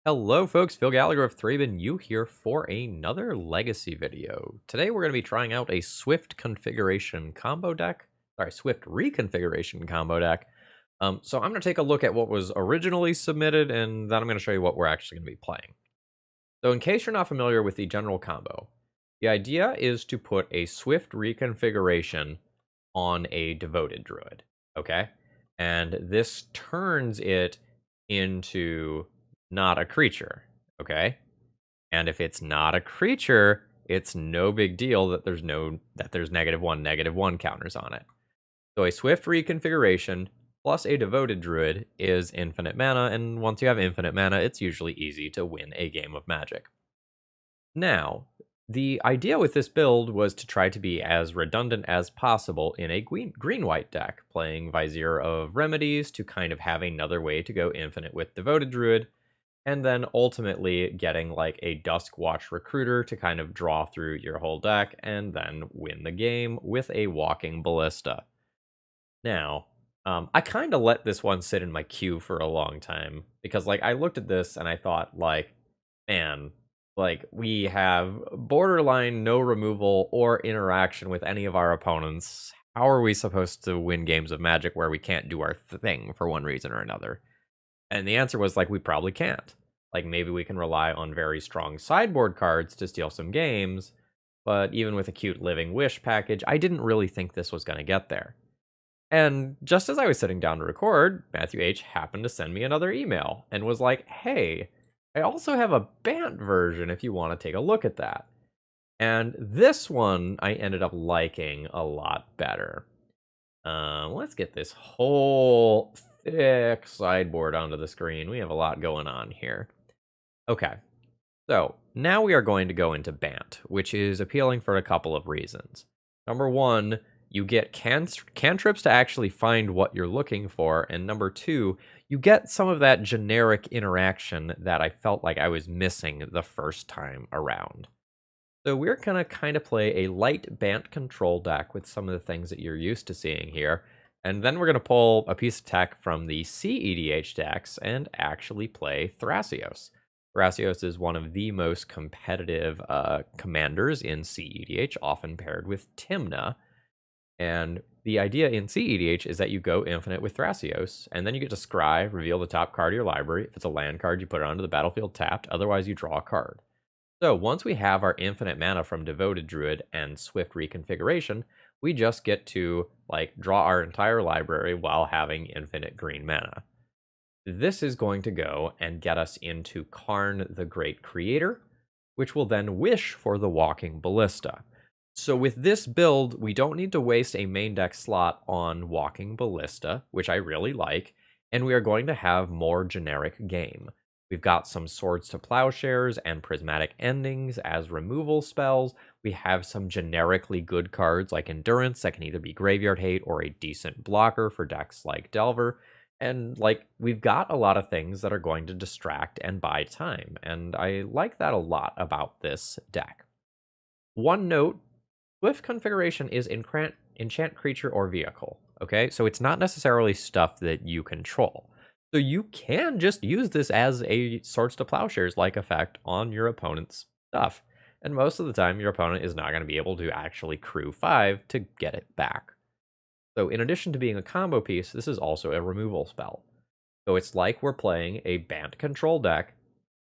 Hello folks, Phil Gallagher of ThrabenU here for another Legacy video. Today we're going to be trying out a Swift Reconfiguration combo deck. So I'm going to take a look at what was originally submitted, and then I'm going to show you what we're actually going to be playing. So in case you're not familiar with the general combo, the idea is to put a Swift Reconfiguration on a Devoted Druid, okay? And this turns it into not a creature, okay? And if it's not a creature, it's no big deal that there's -1/-1 counters on it. So a Swift Reconfiguration plus a Devoted Druid is infinite mana, and once you have infinite mana, it's usually easy to win a game of Magic. Now, the idea with this build was to try to be as redundant as possible in a green-white deck, playing Vizier of Remedies to kind of have another way to go infinite with Devoted Druid, and then ultimately getting like a Duskwatch Recruiter to kind of draw through your whole deck and then win the game with a Walking Ballista. Now, I kind of let this one sit in my queue for a long time because like I looked at this and I thought like, man, like we have borderline no removal or interaction with any of our opponents. How are we supposed to win games of Magic where we can't do our thing for one reason or another? And the answer was like, we probably can't. Like maybe we can rely on very strong sideboard cards to steal some games, but even with a cute Living Wish package, I didn't really think this was going to get there. And just as I was sitting down to record, Matthew H. happened to send me another email and was like, hey, I also have a Bant version if you want to take a look at that. And this one I ended up liking a lot better. Let's get this whole thick sideboard onto the screen. We have a lot going on here. Okay, so now we are going to go into Bant, which is appealing for a couple of reasons. Number one, you get cantrips to actually find what you're looking for, and number two, you get some of that generic interaction that I felt like I was missing the first time around. So we're going to kind of play a light Bant control deck with some of the things that you're used to seeing here. And then we're going to pull a piece of tech from the CEDH decks and actually play Thrasios. Thrasios is one of the most competitive commanders in CEDH, often paired with Tymna. And the idea in CEDH is that you go infinite with Thrasios, and then you get to scry, reveal the top card of your library. If it's a land card, you put it onto the battlefield tapped. Otherwise, you draw a card. So once we have our infinite mana from Devoted Druid and Swift Reconfiguration, we just get to like draw our entire library while having infinite green mana. This is going to go and get us into Karn the Great Creator, which will then wish for the Walking Ballista. So with this build, we don't need to waste a main deck slot on Walking Ballista, which I really like, and we are going to have more generic game. We've got some Swords to Plowshares and Prismatic Endings as removal spells. We have some generically good cards like Endurance that can either be Graveyard Hate or a decent blocker for decks like Delver. And like we've got a lot of things that are going to distract and buy time. And I like that a lot about this deck. One note, Swift Configuration is enchant creature or vehicle. Okay, so it's not necessarily stuff that you control. So you can just use this as a Swords to Plowshares-like effect on your opponent's stuff. And most of the time, your opponent is not going to be able to actually crew 5 to get it back. So in addition to being a combo piece, this is also a removal spell. So it's like we're playing a Bant control deck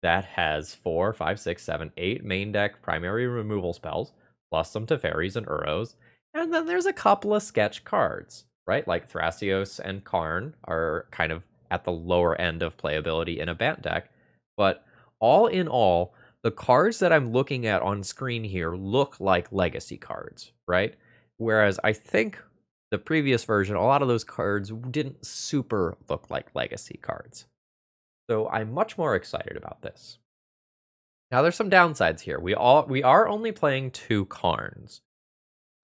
that has 4, 5, 6, 7, 8 main deck primary removal spells, plus some Teferis and Uros, and then there's a couple of sketch cards, right? Like Thrasios and Karn are kind of at the lower end of playability in a Bant deck, but all in all, the cards that I'm looking at on screen here look like legacy cards, right? Whereas I think the previous version, a lot of those cards didn't super look like legacy cards. So I'm much more excited about this. Now there's some downsides here. We are only playing 2 Karns.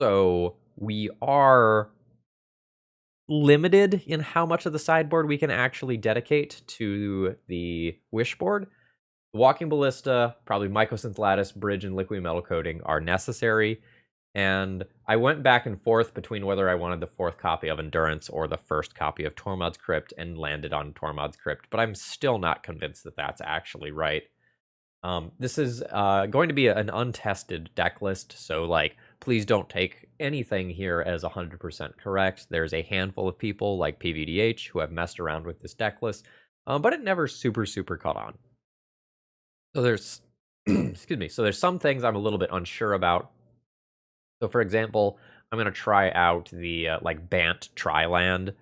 So we are limited in how much of the sideboard we can actually dedicate to the wish board. Walking Ballista, probably Mycosynth Lattice, Bridge, and Liquid Metal Coating are necessary. And I went back and forth between whether I wanted the 4th copy of Endurance or the 1st copy of Tormod's Crypt, and landed on Tormod's Crypt, but I'm still not convinced that that's actually right. This is going to be an untested deck list, so like, please don't take anything here as 100% correct. There's a handful of people like PVDH who have messed around with this deck list, but it never super caught on. So there's, excuse me, so there's some things I'm a little bit unsure about. So for example, I'm going to try out the like Bant Tri-land.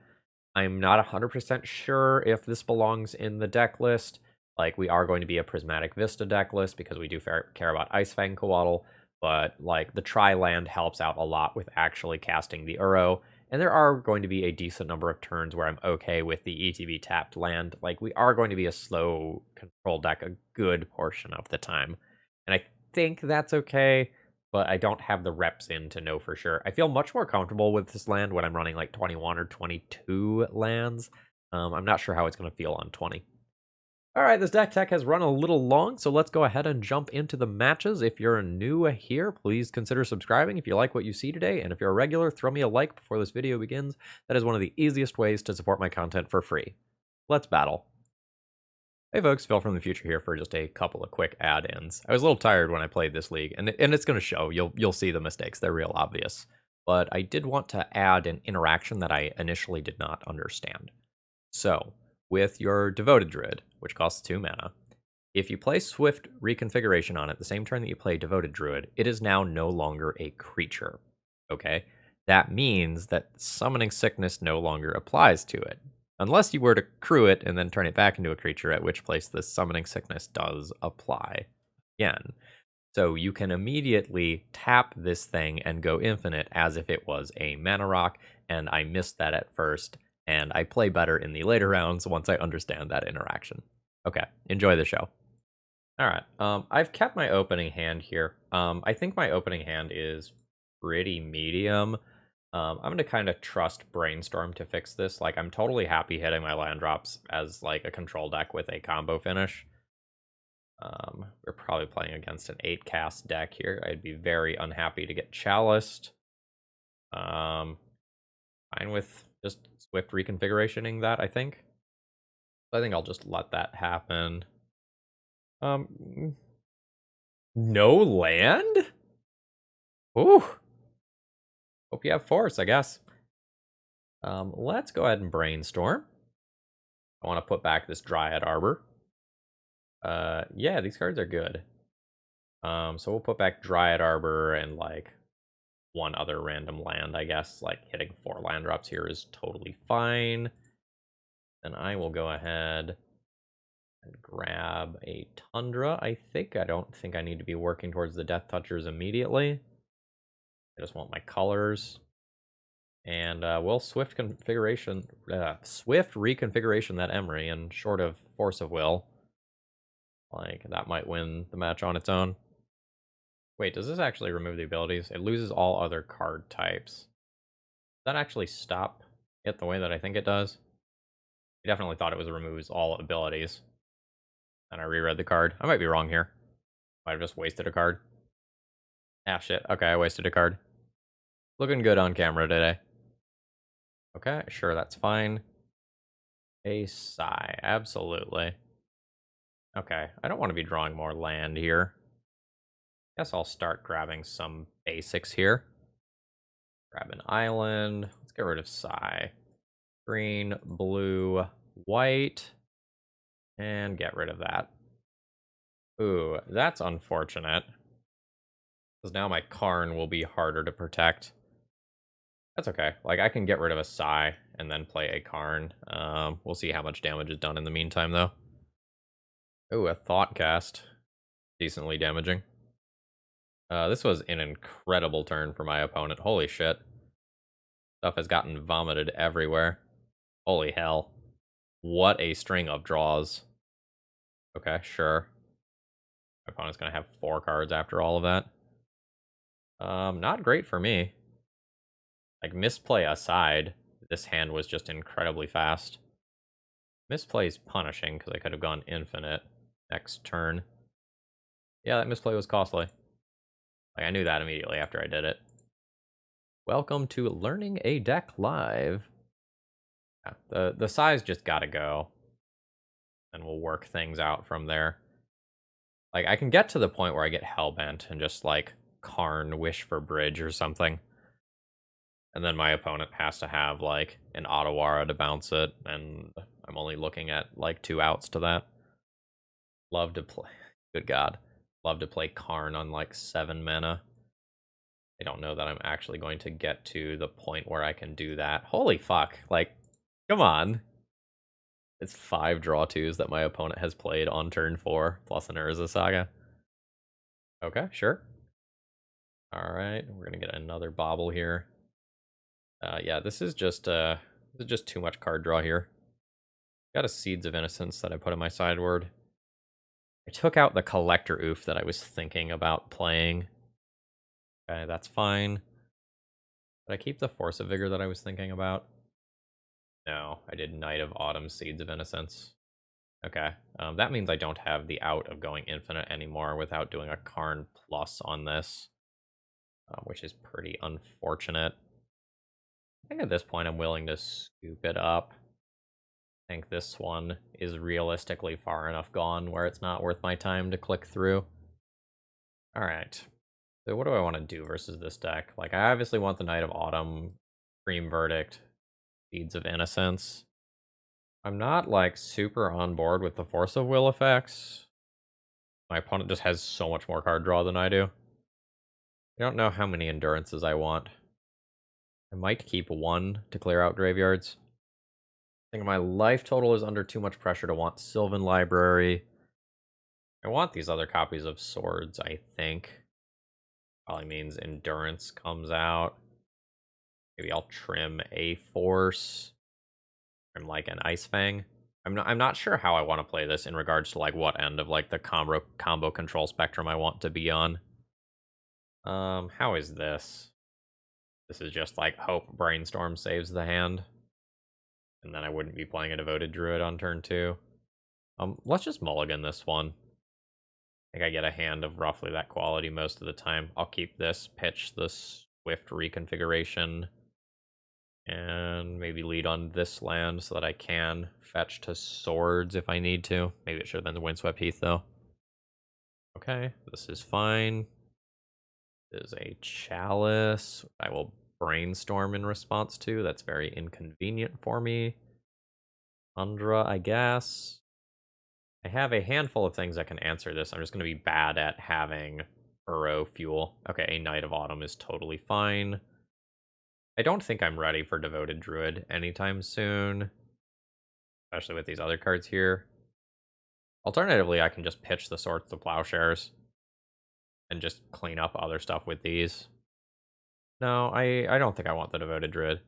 I'm not 100% sure if this belongs in the deck list. Like, we are going to be a Prismatic Vista deck list because we do care about Icefang Coatl, but like the Tri-land helps out a lot with actually casting the Uro, and there are going to be a decent number of turns where I'm okay with the ETB tapped land. Like, we are going to be a slow control deck a good portion of the time, and I think that's okay, but I don't have the reps in to know for sure. I feel much more comfortable with this land when I'm running like 21 or 22 lands. I'm not sure how it's going to feel on 20. All right, this deck tech has run a little long, so let's go ahead and jump into the matches. If you're new here, please consider subscribing if you like what you see today, and if you're a regular, throw me a like before this video begins. That is one of the easiest ways to support my content for free. Let's battle. Hey folks, Phil from the future here for just a couple of quick add-ins. I was a little tired when I played this league, and it's going to show. You'll see the mistakes. They're real obvious. But I did want to add an interaction that I initially did not understand. So, with your Devoted Druid, which costs 2 mana, if you play Swift Reconfiguration on it the same turn that you play Devoted Druid, it is now no longer a creature. Okay? That means that Summoning Sickness no longer applies to it. Unless you were to crew it and then turn it back into a creature, at which place the Summoning Sickness does apply again. So you can immediately tap this thing and go infinite as if it was a mana rock, and I missed that at first, and I play better in the later rounds once I understand that interaction. Okay, enjoy the show. All right, I've kept my opening hand here. I think my opening hand is pretty medium. I'm going to kind of trust Brainstorm to fix this. Like, I'm totally happy hitting my land drops as, like, a control deck with a combo finish. We're probably playing against an 8-cast deck here. I'd be very unhappy to get Chaliced. Fine with just Swift reconfigurationing that, I think. So I think I'll just let that happen. No land? Ooh. Hope you have force, I guess. Let's go ahead and brainstorm. I want to put back this Dryad Arbor. Yeah, these cards are good. So we'll put back Dryad Arbor and like one other random land, I guess. Like hitting 4 land drops here is totally fine. Then I will go ahead and grab a Tundra. I don't think I need to be working towards the Death Touchers immediately. I just want my colors. And we'll Swift reconfiguration that Emery, and short of Force of Will. Like, that might win the match on its own. Wait, does this actually remove the abilities? It loses all other card types. Does that actually stop it the way that I think it does? I definitely thought it was removes all abilities. And I reread the card. I might be wrong here. Might have just wasted a card. Ah, shit. Okay, I wasted a card. Looking good on camera today. Okay, sure, that's fine. A sigh, absolutely. Okay, I don't want to be drawing more land here. Guess I'll start grabbing some basics here. Grab an island. Let's get rid of Psy. Green, blue, white. And get rid of that. Ooh, that's unfortunate. Because now my Karn will be harder to protect. That's okay. Like, I can get rid of a Psy and then play a Karn. We'll see how much damage is done in the meantime, though. Ooh, a Thoughtcast. Decently damaging. This was an incredible turn for my opponent. Holy shit. Stuff has gotten vomited everywhere. Holy hell. What a string of draws. Okay, sure. My opponent's gonna have 4 cards after all of that. Not great for me. Like, misplay aside, this hand was just incredibly fast. Misplay is punishing, because I could have gone infinite next turn. Yeah, that misplay was costly. Like, I knew that immediately after I did it. Welcome to Learning a Deck Live. Yeah, the size just gotta go, and we'll work things out from there. Like, I can get to the point where I get hellbent and just, like, Karn Wish for Bridge or something. And then my opponent has to have, like, an Otawara to bounce it, and I'm only looking at, like, 2 outs to that. Love to play... Good God. Love to play Karn on, like, 7 mana. I don't know that I'm actually going to get to the point where I can do that. Holy fuck. Like, come on. It's 5 draw 2s that my opponent has played on turn 4, plus an Urza Saga. Okay, sure. Alright, we're gonna get another bobble here. Yeah, this is just too much card draw here. Got a Seeds of Innocence that I put in my sideboard. I took out the Collector Oof that I was thinking about playing. Okay, that's fine. Did I keep the Force of Vigor that I was thinking about? No, I did Knight of Autumn, Seeds of Innocence. Okay, that means I don't have the out of going infinite anymore without doing a Karn plus on this, which is pretty unfortunate. I think at this point I'm willing to scoop it up. I think this one is realistically far enough gone where it's not worth my time to click through. Alright, so what do I want to do versus this deck? Like, I obviously want the Knight of Autumn, Supreme Verdict, Seeds of Innocence. I'm not, like, super on board with the Force of Will effects. My opponent just has so much more card draw than I do. I don't know how many Endurances I want. I might keep 1 to clear out graveyards. I think my life total is under too much pressure to want Sylvan Library. I want these other copies of Swords, I think. Probably means Endurance comes out. Maybe I'll trim a Force. Trim like an Ice Fang. I'm not sure how I want to play this in regards to like what end of like the combo control spectrum I want to be on. How is this? This is just like hope Brainstorm saves the hand. And then I wouldn't be playing a Devoted Druid on turn 2. Let's just mulligan this one. I think I get a hand of roughly that quality most of the time. I'll keep this, pitch the Swift Reconfiguration, and maybe lead on this land so that I can fetch to Swords if I need to. Maybe it should have been the Windswept Heath, though. Okay, this is fine. There's a Chalice I will Brainstorm in response to. That's very inconvenient for me. Tundra, I guess. I have a handful of things that can answer this. I'm just going to be bad at having Uro fuel. Okay, a Knight of Autumn is totally fine. I don't think I'm ready for Devoted Druid anytime soon, especially with these other cards here. Alternatively, I can just pitch the Swords to Plowshares and just clean up other stuff with these. No, I don't think I want the Devoted Druid.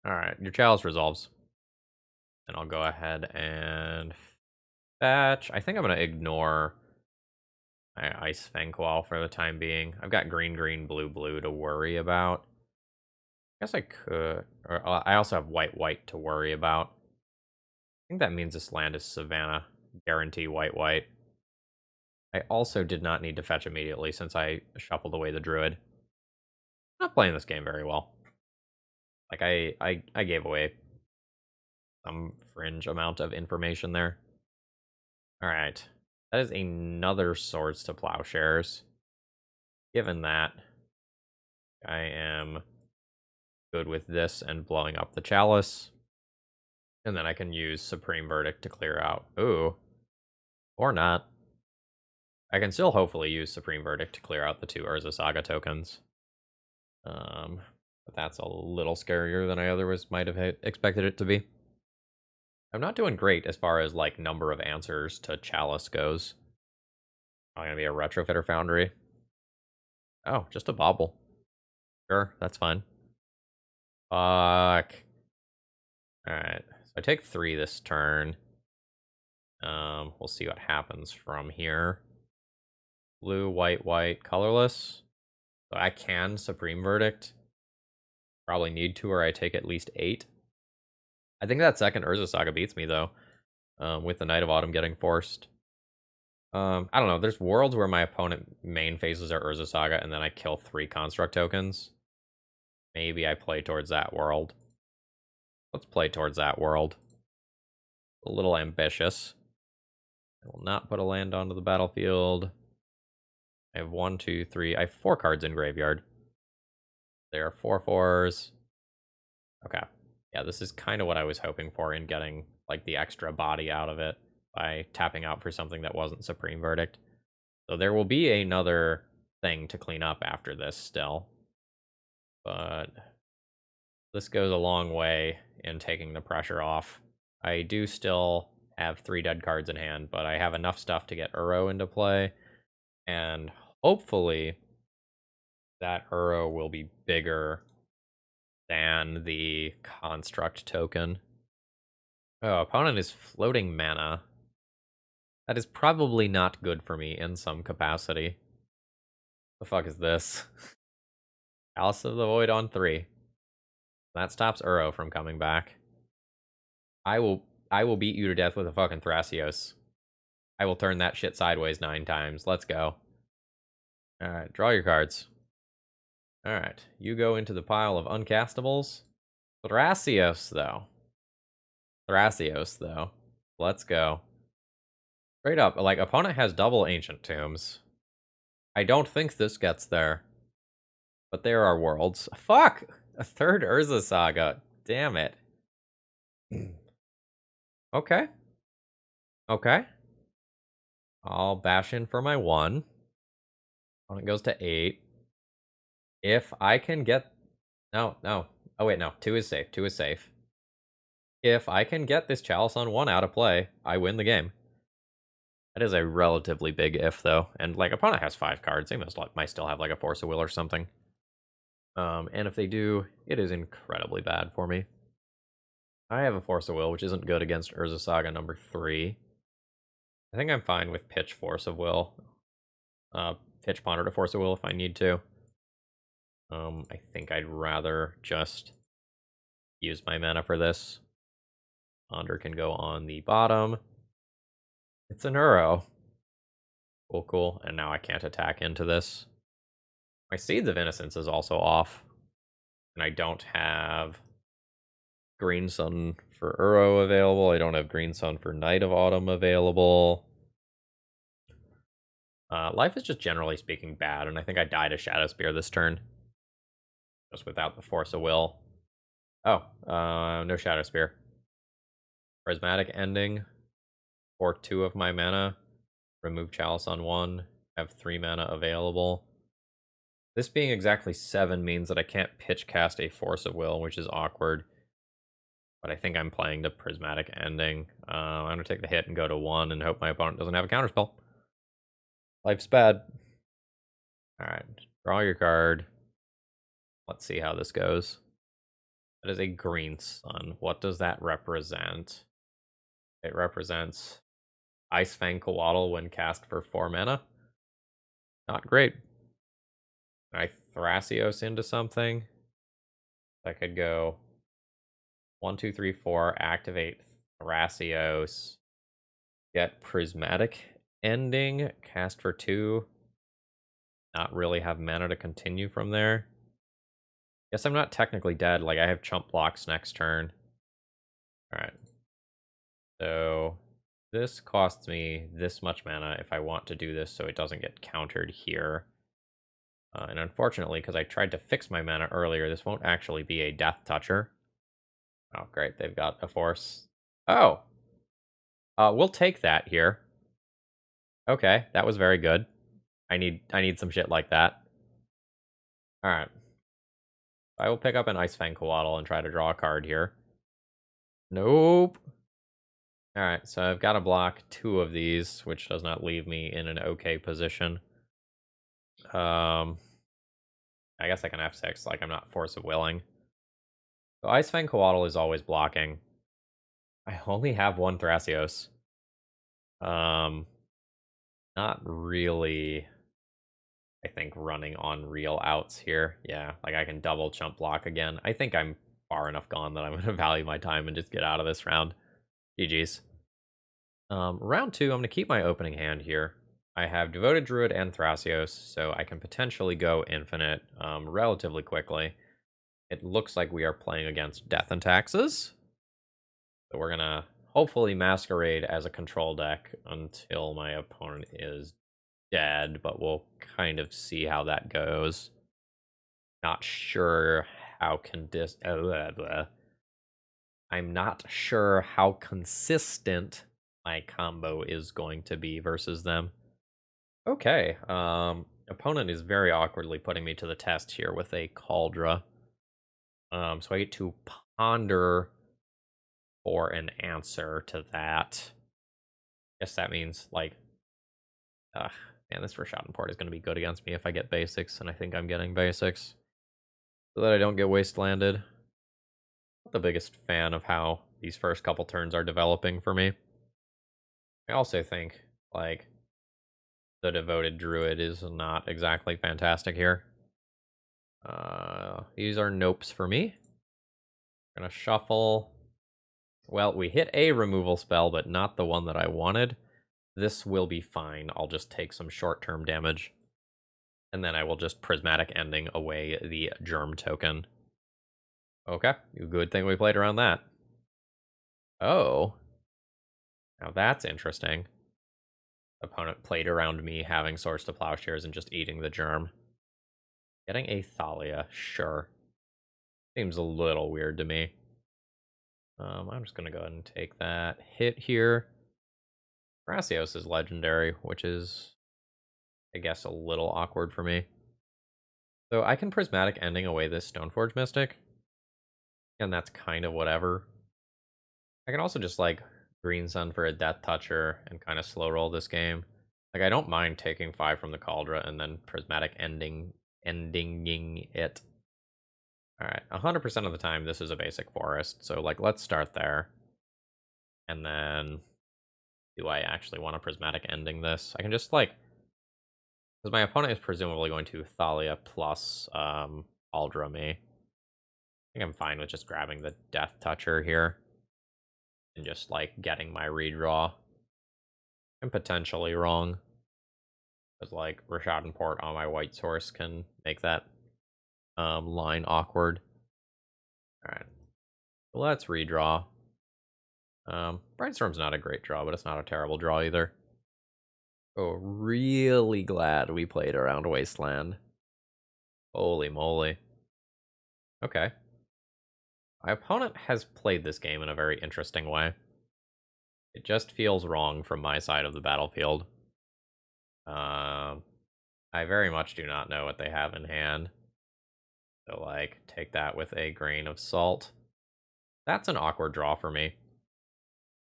Alright, your Chalice resolves. And I'll go ahead and fetch. I think I'm going to ignore my Ice Fangqual for the time being. I've got green, green, blue, blue to worry about. I guess I could. Or I also have white, white to worry about. I think that means this land is Savannah. Guarantee white, white. I also did not need to fetch immediately since I shuffled away the Druid. I'm not playing this game very well. Like, I gave away some fringe amount of information there. Alright. That is another Swords to Plowshares. Given that, I am good with this and blowing up the Chalice. And then I can use Supreme Verdict to clear out. Ooh. Or not. I can still hopefully use Supreme Verdict to clear out the 2 Urza Saga tokens. But that's a little scarier than I otherwise might have expected it to be. I'm not doing great as far as, like, number of answers to Chalice goes. I'm gonna be a Retrofitter Foundry. Oh, just a bobble. Sure, that's fine. Fuck. Alright, so I take 3 this turn. We'll see what happens from here. Blue, white, white, colorless. So I can Supreme Verdict. Probably need to, or I take at least 8. I think that second Urza Saga beats me, though, with the Knight of Autumn getting forced. I don't know. There's worlds where my opponent main phases are Urza Saga, and then I kill 3 Construct tokens. Maybe I play towards that world. Let's play towards that world. A little ambitious. I will not put a land onto the battlefield. I have 1, 2, 3. I have 4 cards in graveyard. There are 4 4s. Okay. Yeah, this is kind of what I was hoping for in getting, like, the extra body out of it by tapping out for something that wasn't Supreme Verdict. So there will be another thing to clean up after this still. But this goes a long way in taking the pressure off. I do still have 3 dead cards in hand, but I have enough stuff to get Uro into play. And hopefully that Uro will be bigger than the construct token. Oh, opponent is floating mana. That is probably not good for me in some capacity. The fuck is this? Alice of the Void on 3. That stops Uro from coming back. I will beat you to death with a fucking Thrasios. I will turn that shit sideways 9 times. Let's go. Alright, draw your cards. Alright, you go into the pile of uncastables. Thrasios, though. Let's go. Straight up, like, opponent has double Ancient Tombs. I don't think this gets there. But there are worlds. Fuck! A third Urza Saga. Damn it. Okay. Okay. I'll bash in for my 1. Opponent goes to 8. If I can get... No. Oh, wait, no. 2 is safe. If I can get this Chalice on 1 out of play, I win the game. That is a relatively big if, though. And, like, opponent has 5 cards. They might still have, like, a Force of Will or something. And if they do, it is incredibly bad for me. I have a Force of Will, which isn't good against Urza Saga number 3. I think I'm fine with Pitch Force of Will. Pitch Ponder to Force of Will if I need to. I think I'd rather just use my mana for this. Ponder can go on the bottom. It's an Uro. Cool. And now I can't attack into this. My Seeds of Innocence is also off. And I don't have Green Sun for Uro available. I don't have Green Sun for Night of Autumn available. Life is just generally speaking bad, and I think I die to Shadow Spear this turn. Just without the Force of Will. Oh, no Shadow Spear. Prismatic Ending. For 2 of my mana. Remove Chalice on 1. Have 3 mana available. This being exactly 7 means that I can't pitch cast a Force of Will, which is awkward. But I think I'm playing the Prismatic Ending. I'm going to take the hit and go to 1 and hope my opponent doesn't have a counterspell. Life's bad. Alright, draw your card. Let's see how this goes. That is a Green Sun. What does that represent? It represents Icefang Coatl when cast for 4 mana. Not great. I Thrasios into something. I could go 1, 2, 3, 4, activate Thrasios, get Prismatic Ending, cast for 2, not really have mana to continue from there. Guess I'm not technically dead, like I have chump blocks next turn. Alright. So this costs me this much mana if I want to do this so it doesn't get countered here. And unfortunately, because I tried to fix my mana earlier, this won't actually be a Death Toucher. Oh, great, they've got a Force. Oh! We'll take that here. Okay, that was very good. I need some shit like that. Alright. I will pick up an Icefang Coatl and try to draw a card here. Nope. Alright, so I've got to block 2 of these, which does not leave me in an okay position. I guess I can F6, like I'm not Force of Willing. So Icefang Coatl is always blocking. I only have 1 Thrasios. Not really, I think, running on real outs here. Yeah, like I can double chump block again. I think I'm far enough gone that I'm going to value my time and just get out of this round. GG's. Round 2, I'm going to keep my opening hand here. I have Devoted Druid and Thrasios, so I can potentially go infinite relatively quickly. it looks like we are playing against Death and Taxes. So we're gonna hopefully masquerade as a control deck until my opponent is dead, but we'll kind of see how that goes. Not sure how I'm not sure how consistent my combo is going to be versus them. Okay, opponent is very awkwardly putting me to the test here with a Caldra. So I get to ponder for an answer to that. Guess that means, like, man, this Forgotten Port is going to be good against me if I get basics, and I think I'm getting basics. So that I don't get wastelanded. Not the biggest fan of how these first couple turns are developing for me. I also think, like, the Devoted Druid is not exactly fantastic here. These are nopes for me. Gonna shuffle. Well, we hit a removal spell, but not the one that I wanted. This will be fine. I'll just take some short-term damage. And then I will just Prismatic Ending away the Germ token. Okay, good thing we played around that. Oh. Now that's interesting. Opponent played around me having Swords to Plowshares and just eating the Germ. Getting a Thalia, sure. Seems a little weird to me. I'm just going to go ahead and take that hit here. Thrasios is legendary, which is, I guess, a little awkward for me. So I can Prismatic Ending away this Stoneforge Mystic. And that's kind of whatever. I can also just, like, Green Sun for a Death Toucher and kind of slow roll this game. Like, I don't mind taking 5 from the Caldra and then Prismatic Endinging it. Alright, 100% of the time this is a basic forest, so, like, let's start there. And then, do I actually want a Prismatic Ending this? I can just, like, because my opponent is presumably going to Thalia plus Caldra me. I think I'm fine with just grabbing the Death Toucher here. And just, like, getting my redraw. I'm potentially wrong. Because, like, Rishadan Port on my white source can make that line awkward. Alright. Let's redraw. Brainstorm's not a great draw, but it's not a terrible draw either. Oh, really glad we played around Wasteland. Holy moly. Okay. My opponent has played this game in a very interesting way. It just feels wrong from my side of the battlefield. I very much do not know what they have in hand. So, like, take that with a grain of salt. That's an awkward draw for me.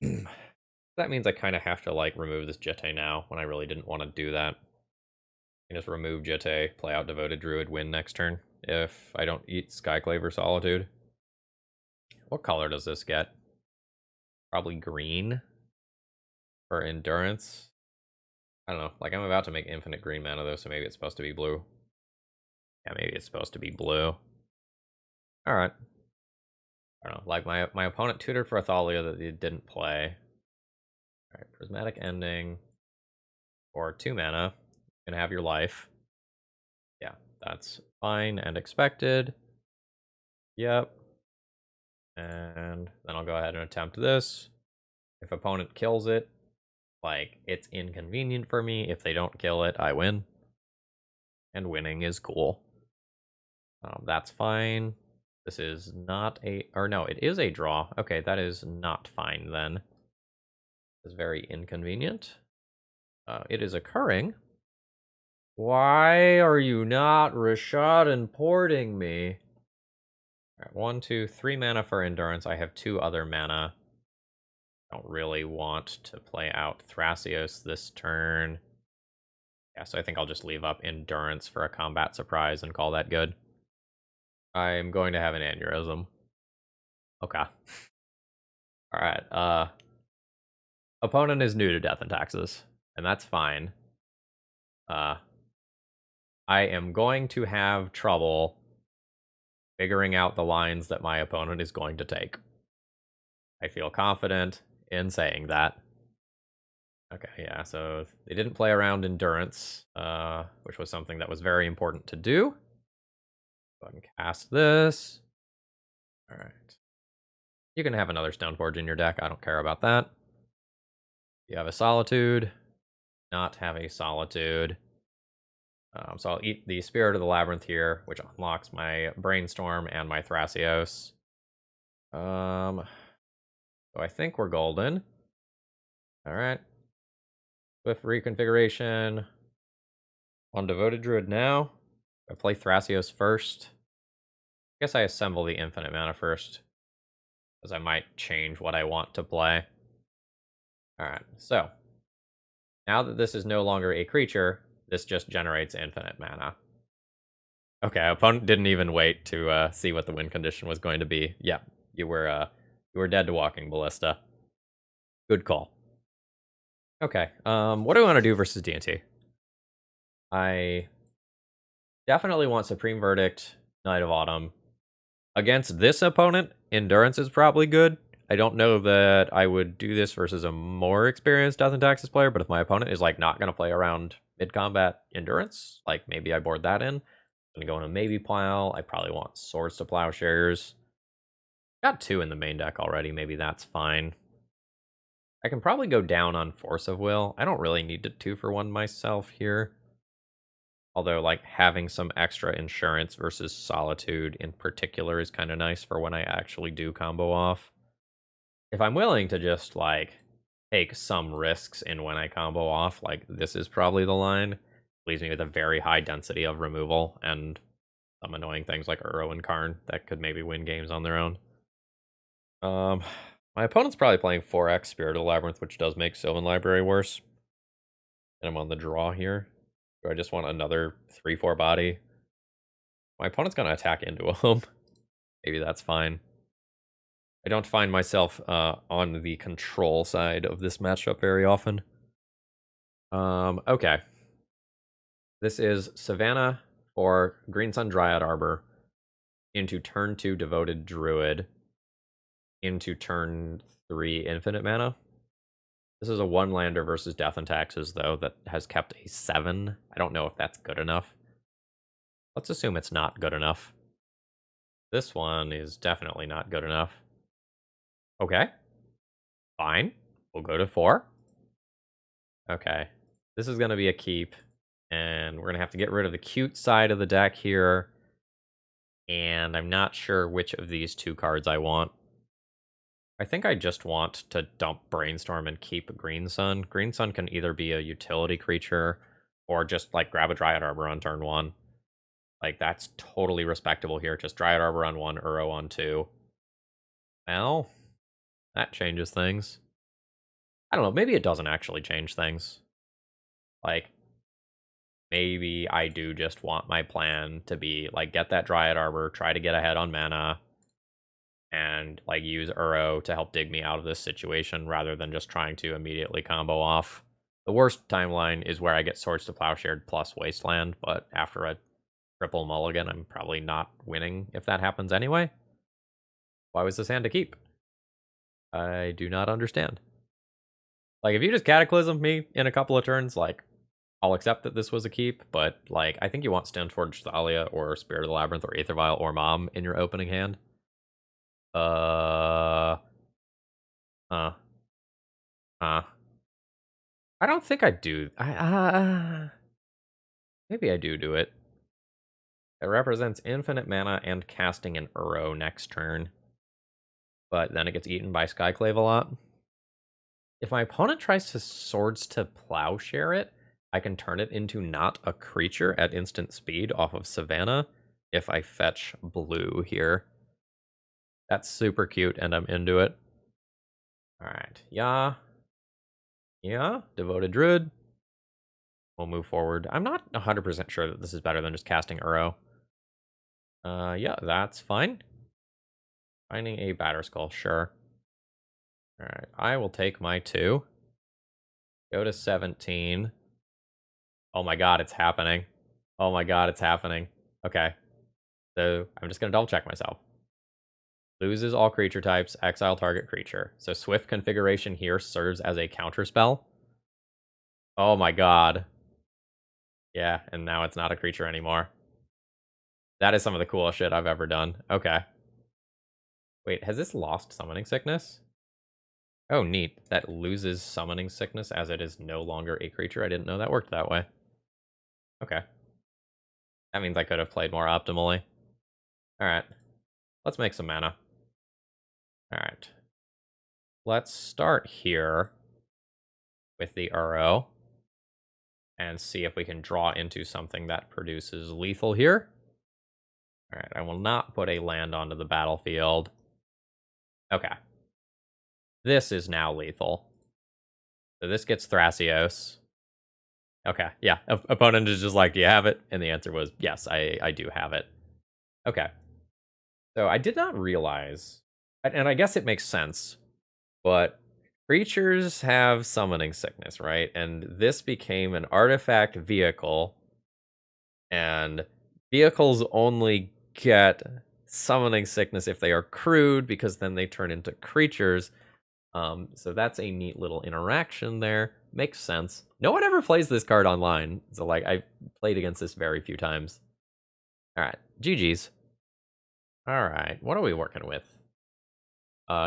That means I kind of have to, like, remove this Jitte now, when I really didn't want to do that. I can just remove Jitte, play out Devoted Druid, win next turn, if I don't eat Skyclave or Solitude. What color does this get? Probably green for Endurance. I don't know, like, I'm about to make infinite green mana, though, so maybe it's supposed to be blue. Yeah, maybe it's supposed to be blue. Alright. I don't know, like, my opponent tutored for a Thalia that he didn't play. Alright, Prismatic Ending. For 2 mana. You can have your life. Yeah, that's fine and expected. Yep. And then I'll go ahead and attempt this. If opponent kills it, like, it's inconvenient for me. If they don't kill it, I win. And winning is cool. That's fine. This is not a... Or no, it is a draw. Okay, that is not fine then. It's very inconvenient. It is occurring. Why are you not Rishadan porting me? Alright, 1, 2, 3 mana for Endurance. I have 2 other mana. Don't really want to play out Thrasios this turn. Yeah, so I think I'll just leave up Endurance for a combat surprise and call that good. I'm going to have an aneurysm. Okay. Alright, opponent is new to Death and Taxes, and that's fine. I am going to have trouble figuring out the lines that my opponent is going to take. I feel confident in saying that. Okay, yeah, so they didn't play around Endurance, which was something that was very important to do. Go ahead and cast this. All right. You can have another Stoneforge in your deck. I don't care about that. You have a Solitude. Not have a Solitude. So I'll eat the Spirit of the Labyrinth here, which unlocks my Brainstorm and my Thrasios. So I think we're golden. All right. Swift Reconfiguration. On Devoted Druid now. I play Thrasios first. I guess I assemble the infinite mana first, because I might change what I want to play. Alright, so now that this is no longer a creature, this just generates infinite mana. Okay, opponent didn't even wait to see what the win condition was going to be. Yeah, you were dead to Walking Ballista. Good call. Okay, what do I want to do versus D&T? I definitely want Supreme Verdict, Knight of Autumn. Against this opponent, Endurance is probably good. I don't know that I would do this versus a more experienced Death and Taxes player, but if my opponent is like not going to play around mid-combat Endurance, like maybe I board that in. I'm going to go in a maybe pile. I probably want Swords to Plowshares. Got 2 in the main deck already. Maybe that's fine. I can probably go down on Force of Will. I don't really need to 2-for-1 myself here. Although, like, having some extra insurance versus Solitude in particular is kind of nice for when I actually do combo off. If I'm willing to just, like, take some risks in when I combo off, like, this is probably the line. Leaves me with a very high density of removal and some annoying things like Uro and Karn that could maybe win games on their own. My opponent's probably playing 4x Spirit of the Labyrinth, which does make Sylvan Library worse. And I'm on the draw here. Do I just want another 3/4 body? My opponent's going to attack into him. Maybe that's fine. I don't find myself on the control side of this matchup very often. Okay. This is Savannah for Green Sun Dryad Arbor into turn 2 Devoted Druid into turn 3 Infinite Mana. This is a 1-lander versus Death and Taxes, though, that has kept a 7. I don't know if that's good enough. Let's assume it's not good enough. This one is definitely not good enough. Okay. Fine. We'll go to 4. Okay. This is going to be a keep. And we're going to have to get rid of the cute side of the deck here. And I'm not sure which of these 2 cards I want. I think I just want to dump Brainstorm and keep Green Sun. Green Sun can either be a utility creature or just, like, grab a Dryad Arbor on turn 1. Like, that's totally respectable here. Just Dryad Arbor on 1, Uro on 2. Well, that changes things. I don't know, maybe it doesn't actually change things. Like, maybe I do just want my plan to be, like, get that Dryad Arbor, try to get ahead on mana, and, like, use Uro to help dig me out of this situation rather than just trying to immediately combo off. The worst timeline is where I get Swords to Plowshare plus Wasteland, but after a triple mulligan, I'm probably not winning if that happens anyway. Why was this hand to keep? I do not understand. Like, if you just Cataclysm me in a couple of turns, like, I'll accept that this was a keep, but, like, I think you want Stoneforge Thalia or Spirit of the Labyrinth or Aether Vial or Mom in your opening hand. I don't think I do. Maybe I do it. It represents infinite mana and casting an Uro next turn. But then it gets eaten by Skyclave a lot. If my opponent tries to Swords to Plowshare it, I can turn it into not a creature at instant speed off of Savannah if I fetch blue here. That's super cute, and I'm into it. Alright, yeah. Yeah, Devoted Druid. We'll move forward. I'm not 100% sure that this is better than just casting Uro. Yeah, that's fine. Finding a Batterskull, sure. Alright, I will take my 2. Go to 17. Oh my god, it's happening. Oh my god, it's happening. Okay. So, I'm just gonna double check myself. Loses all creature types, exile target creature. So Swift Configuration here serves as a counterspell. Oh my god. Yeah, and now it's not a creature anymore. That is some of the coolest shit I've ever done. Okay. Wait, has this lost Summoning Sickness? Oh, neat. That loses Summoning Sickness as it is no longer a creature. I didn't know that worked that way. Okay. That means I could have played more optimally. Alright. Let's make some mana. Alright. Let's start here with the Uro and see if we can draw into something that produces lethal here. Alright, I will not put a land onto the battlefield. Okay. This is now lethal. So this gets Thrasios. Okay, yeah. Opponent is just like, do you have it? And the answer was, yes, I do have it. Okay. So I did not realize, and I guess it makes sense, but creatures have Summoning Sickness, right? And this became an artifact vehicle, and vehicles only get Summoning Sickness if they are crewed, because then they turn into creatures. So that's a neat little interaction there. Makes sense. No one ever plays this card online, so like I played against this very few times. All right, GG's. All right, what are we working with?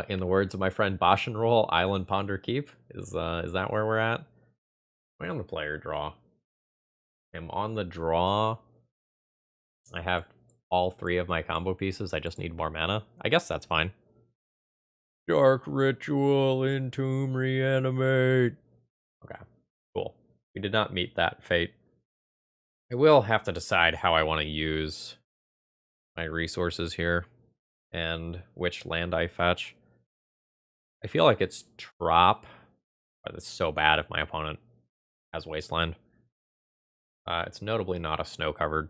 In the words of my friend Roll, Island Ponder Keep. Is that where we're at? Am I on the player draw? I'm on the draw. I have all 3 of my combo pieces. I just need more mana. I guess that's fine. Dark Ritual, Entomb, Reanimate. Okay, cool. We did not meet that fate. I will have to decide how I want to use my resources here and which land I fetch. I feel like it's Trop, but it's so bad if my opponent has Wasteland. It's notably not a snow-covered.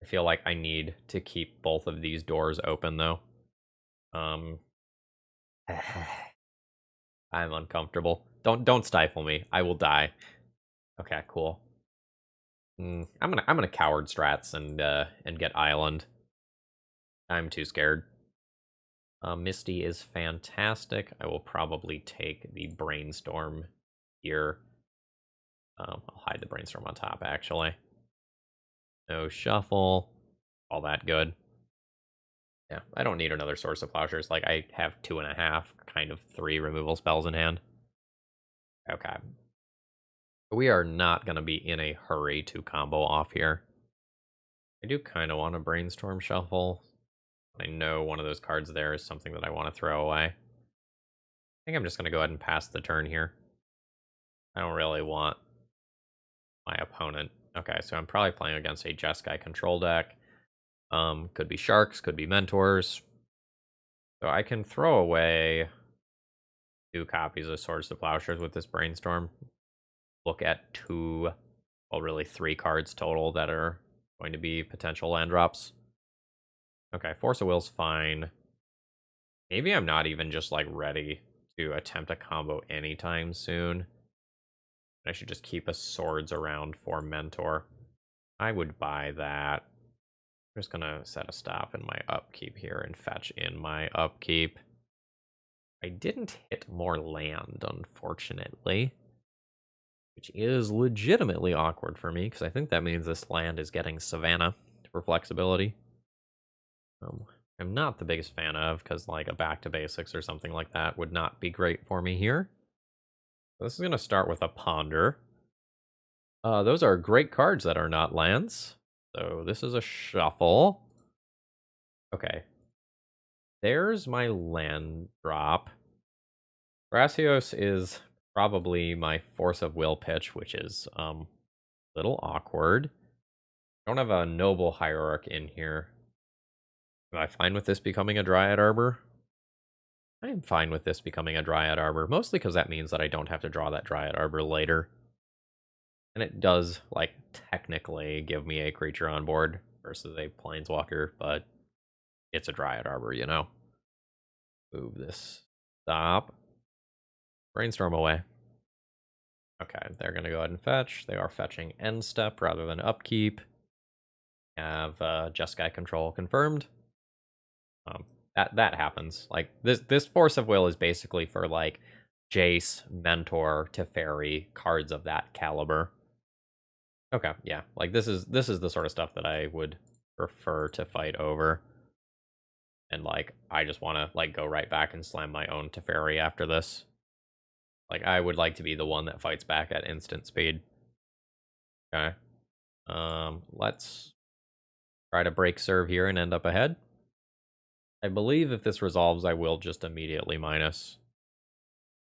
I feel like I need to keep both of these doors open, though. I'm uncomfortable. Don't stifle me. I will die. Okay, cool. I'm gonna coward strats and get Island. I'm too scared. Misty is fantastic. I will probably take the Brainstorm here. I'll hide the Brainstorm on top, actually. No shuffle. All that good. Yeah, I don't need another Source of Plowshares. Like, I have 2.5, kind of 3 removal spells in hand. Okay. We are not going to be in a hurry to combo off here. I do kind of want to Brainstorm Shuffle. I know one of those cards there is something that I want to throw away. I think I'm just going to go ahead and pass the turn here. I don't really want my opponent. Okay, so I'm probably playing against a Jeskai control deck. Could be Sharks, could be Mentors. So I can throw away 2 copies of Swords to Plowshares with this Brainstorm. Look at 2, well, really 3 cards total that are going to be potential land drops. Okay, Force of Will's fine. Maybe I'm not even just, like, ready to attempt a combo anytime soon. I should just keep a Swords around for Mentor. I would buy that. I'm just gonna set a stop in my upkeep here and fetch in my upkeep. I didn't hit more land, unfortunately, which is legitimately awkward for me, because I think that means this land is getting Savannah for flexibility. I'm not the biggest fan of, because like a back to basics or something like that would not be great for me here. So this is going to start with a Ponder. Those are great cards that are not lands. So this is a shuffle. Okay. There's my land drop. Thrasios is probably my Force of Will pitch, which is a little awkward. I don't have a Noble Hierarch in here. Am I fine with this becoming a Dryad Arbor? I am fine with this becoming a Dryad Arbor, mostly because that means that I don't have to draw that Dryad Arbor later. And it does, like, technically give me a creature on board versus a Planeswalker, but it's a Dryad Arbor, you know? Move this. Stop. Brainstorm away. Okay, they're going to go ahead and fetch. They are fetching end step rather than upkeep. Have Jeskai control confirmed. That happens. Like, this Force of Will is basically for, like, Jace, Mentor, Teferi, cards of that caliber. Okay, yeah. Like, this is the sort of stuff that I would prefer to fight over. And, like, I just want to, like, go right back and slam my own Teferi after this. Like, I would like to be the one that fights back at instant speed. Okay. Let's try to break serve here and end up ahead. I believe if this resolves, I will just immediately minus.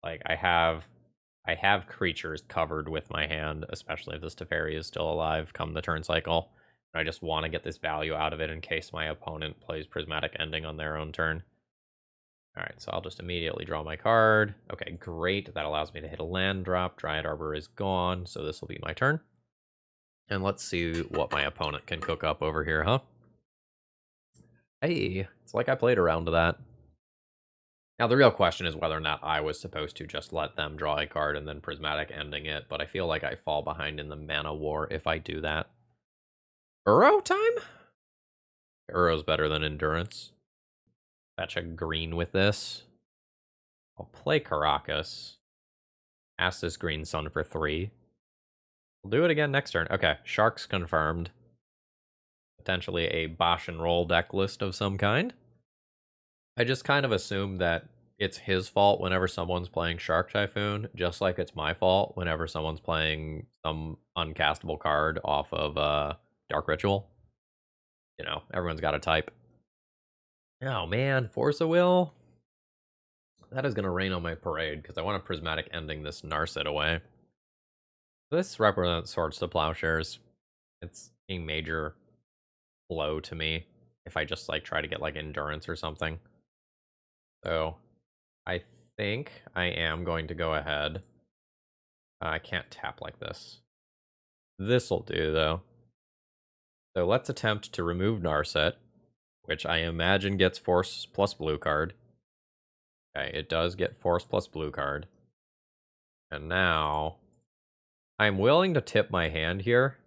Like, I have creatures covered with my hand, especially if this Teferi is still alive come the turn cycle. And I just want to get this value out of it in case my opponent plays Prismatic Ending on their own turn. Alright, so I'll just immediately draw my card. Okay, great. That allows me to hit a land drop. Dryad Arbor is gone, so this will be my turn. And let's see what my opponent can cook up over here, huh? Hey, it's like I played around to that. Now, the real question is whether or not I was supposed to just let them draw a card and then Prismatic Ending it, but I feel like I fall behind in the mana war if I do that. Uro time? Uro's better than Endurance. Fetch a green with this. I'll play Caracas. Ask this green sun for 3. We'll do it again next turn. Okay, Sharks confirmed. Potentially a Bosch and Roll deck list of some kind. I just kind of assume that it's his fault whenever someone's playing Shark Typhoon, just like it's my fault whenever someone's playing some uncastable card off of Dark Ritual. You know, everyone's got a type. Oh man, Force of Will? That is going to rain on my parade, because I want a Prismatic Ending this Narset away. This represents Swords to Plowshares. It's a major blow to me if I just, like, try to get, like, Endurance or something. So, I think I am going to go ahead. I can't tap like this. This'll do, though. So let's attempt to remove Narset, which I imagine gets Force plus blue card. Okay, it does get Force plus blue card. And now, I'm willing to tip my hand here,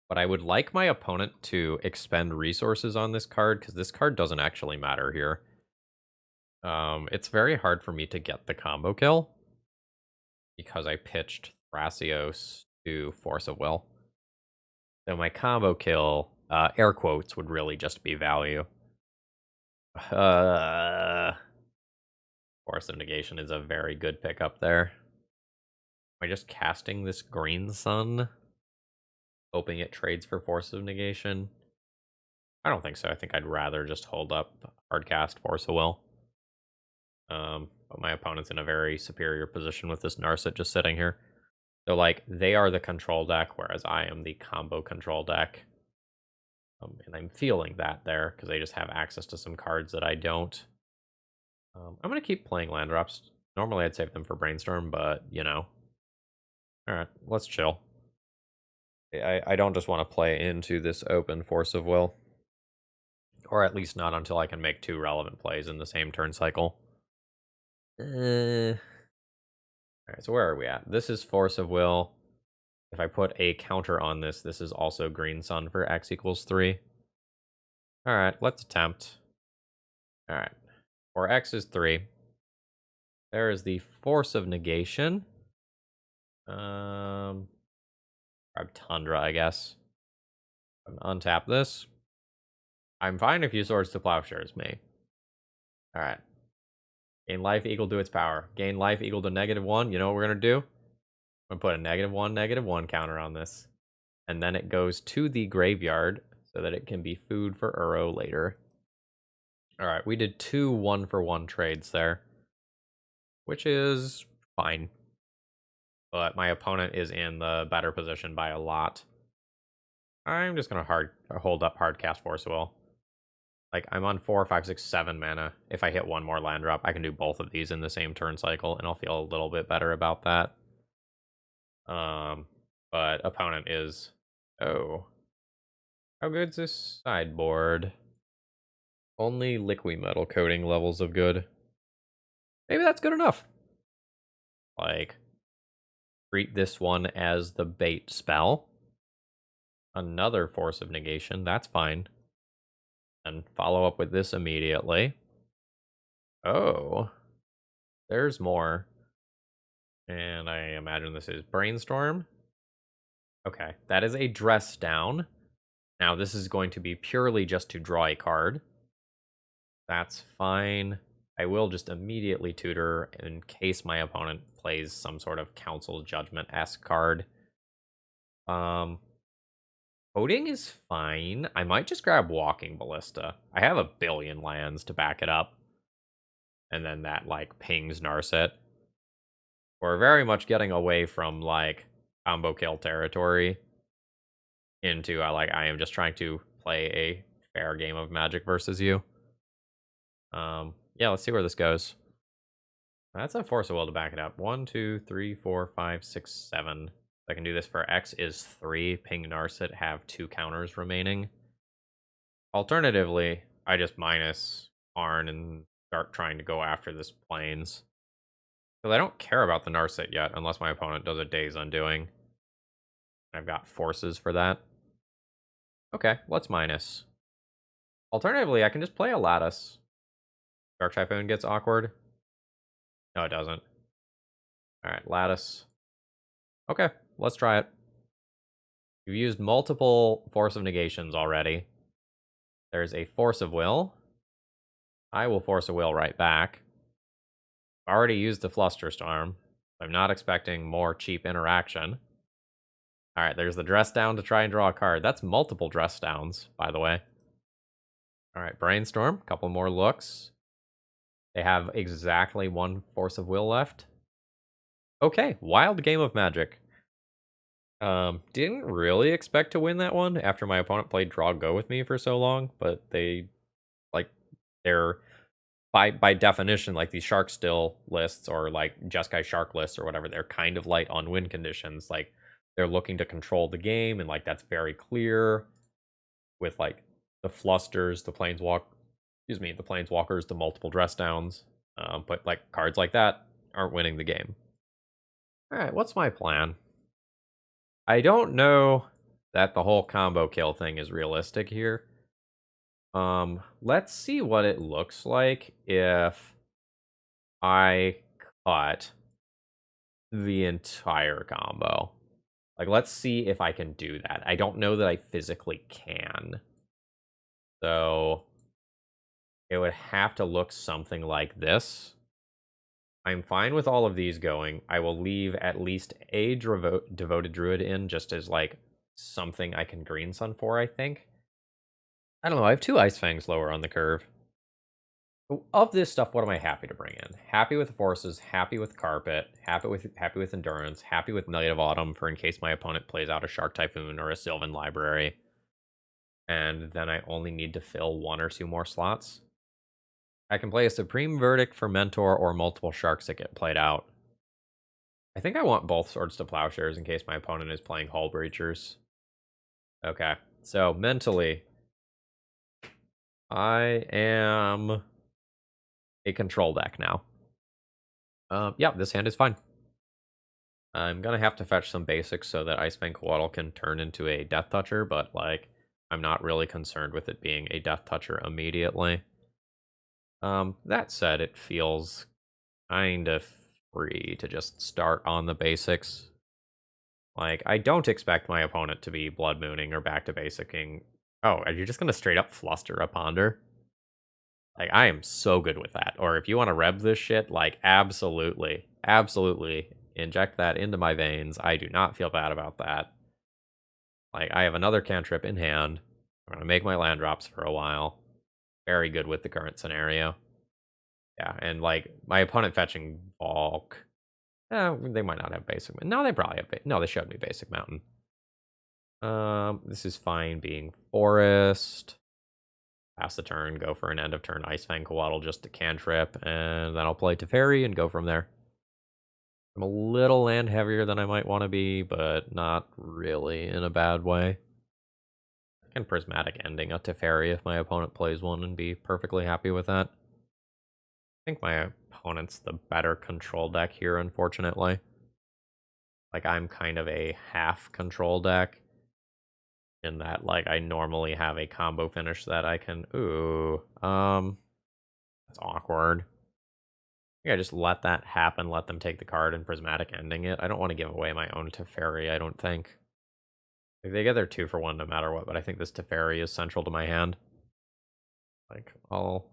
but I would like my opponent to expend resources on this card, because this card doesn't actually matter here. It's very hard for me to get the combo kill, because I pitched Thrasios to Force of Will. So my combo kill, air quotes, would really just be value. Force of Negation is a very good pickup there. Am I just casting this green sun, hoping it trades for Force of Negation? I don't think so. I think I'd rather just hold up hardcast Force of Will. But my opponent's in a very superior position with this Narset just sitting here. So, like, they are the control deck, whereas I am the combo control deck. And I'm feeling that there, because they just have access to some cards that I don't. I'm going to keep playing land drops. Normally I'd save them for Brainstorm, but, you know. Alright, let's chill. I don't just want to play into this open Force of Will. Or at least not until I can make 2 relevant plays in the same turn cycle. Alright, so where are we at? This is Force of Will. If I put a counter on this, this is also Green Sun for X equals 3. Alright, let's attempt. Alright, for X is 3. There is the Force of Negation. Grab Tundra, I guess. Untap this. I'm fine if you Swords to Plowshares me. Alright. Gain life equal to its power. Gain life equal to -1. You know what we're going to do? I'm going to put a -1 counter on this. And then it goes to the graveyard so that it can be food for Uro later. Alright, we did 2 1-for-1 trades there, which is fine. But my opponent is in the better position by a lot. I'm just going to hold up hardcast Force of Will. Like, I'm on 4, 5, 6, 7 mana. If I hit 1 more land drop, I can do both of these in the same turn cycle, and I'll feel a little bit better about that. But opponent is... Oh. How good's this sideboard? Only liquid metal coating levels of good. Maybe that's good enough. Like, treat this one as the bait spell. Another Force of Negation, that's fine. And follow up with this immediately. Oh. There's more. And I imagine this is Brainstorm. Okay, that is a Dress Down. Now, this is going to be purely just to draw a card. That's fine. I will just immediately tutor in case my opponent plays some sort of Council Judgment-esque card. Coding is fine. I might just grab Walking Ballista. I have a billion lands to back it up. And then that, like, pings Narset. We're very much getting away from, like, combo kill territory into, I am just trying to play a fair game of Magic versus you. Yeah, let's see where this goes. That's a Force of Will to back it up. 1, 2, 3, 4, 5, 6, 7. I can do this for X is 3. Ping Narset, have 2 counters remaining. Alternatively, I just minus Karn and start trying to go after this Plains. Because I don't care about the Narset yet, unless my opponent does a Day's Undoing. I've got forces for that. Okay, let's minus. Alternatively, I can just play a Lattice. Dark Typhoon gets awkward. No, it doesn't. Alright, Lattice. Okay, let's try it. You've used multiple Force of Negations already. There's a Force of Will. I will Force of Will right back. Already used the Flusterstorm. I'm not expecting more cheap interaction. Alright, there's the Dress Down to try and draw a card. That's multiple Dress Downs, by the way. Alright, Brainstorm. A couple more looks. They have exactly 1 Force of Will left. Okay, wild game of Magic. Didn't really expect to win that one after my opponent played Draw Go with me for so long, but they're by definition, like these Shark Still lists or like Jeskai Shark lists or whatever, they're kind of light on win conditions. Like they're looking to control the game, and like that's very clear with like the Flusters, the Planeswalkers, the multiple Dress Downs. But like cards like that aren't winning the game. Alright, what's my plan? I don't know that the whole combo kill thing is realistic here. Let's see what it looks like if I cut the entire combo. Like, let's see if I can do that. I don't know that I physically can. So, it would have to look something like this. I'm fine with all of these going. I will leave at least a Devoted Druid in just as, like, something I can Green Sun for, I think. I don't know, I have 2 Ice Fangs lower on the curve. Of this stuff, what am I happy to bring in? Happy with Forces, happy with Carpet, happy with Endurance, happy with Night of Autumn for in case my opponent plays out a Shark Typhoon or a Sylvan Library. And then I only need to fill 1 or 2 more slots. I can play a Supreme Verdict for Mentor or multiple Sharks that get played out. I think I want both Swords to Plowshares in case my opponent is playing Hull Breachers. Okay, so mentally, I am a control deck now. Yeah, this hand is fine. I'm gonna have to fetch some basics so that Icefang Coatl can turn into a Death Toucher, but like, I'm not really concerned with it being a Death Toucher immediately. That said, it feels kind of free to just start on the basics. Like, I don't expect my opponent to be Blood Mooning or back to basicing. Oh, are you just gonna straight up Fluster a Ponder? Like, I am so good with that. Or if you want to Reb this shit, like, absolutely, absolutely inject that into my veins. I do not feel bad about that. Like, I have another cantrip in hand. I'm gonna make my land drops for a while. Very good with the current scenario. Yeah, and like my opponent fetching Bulk. They might not have basic. No, they probably have. No, they showed me basic mountain. This is fine being forest. Pass the turn, go for an end of turn Icefang Coatl just to cantrip, and then I'll play Teferi and go from there. I'm a little land heavier than I might want to be, but not really in a bad way. I can Prismatic Ending a Teferi if my opponent plays one and be perfectly happy with that. I think my opponent's the better control deck here, unfortunately. Like, I'm kind of a half control deck. In that, like, I normally have a combo finish that I can... Ooh. That's awkward. I think I just let that happen, let them take the card and Prismatic Ending it. I don't want to give away my own Teferi, I don't think. Like, they get their 2-for-1 no matter what, but I think this Teferi is central to my hand. Like, I'll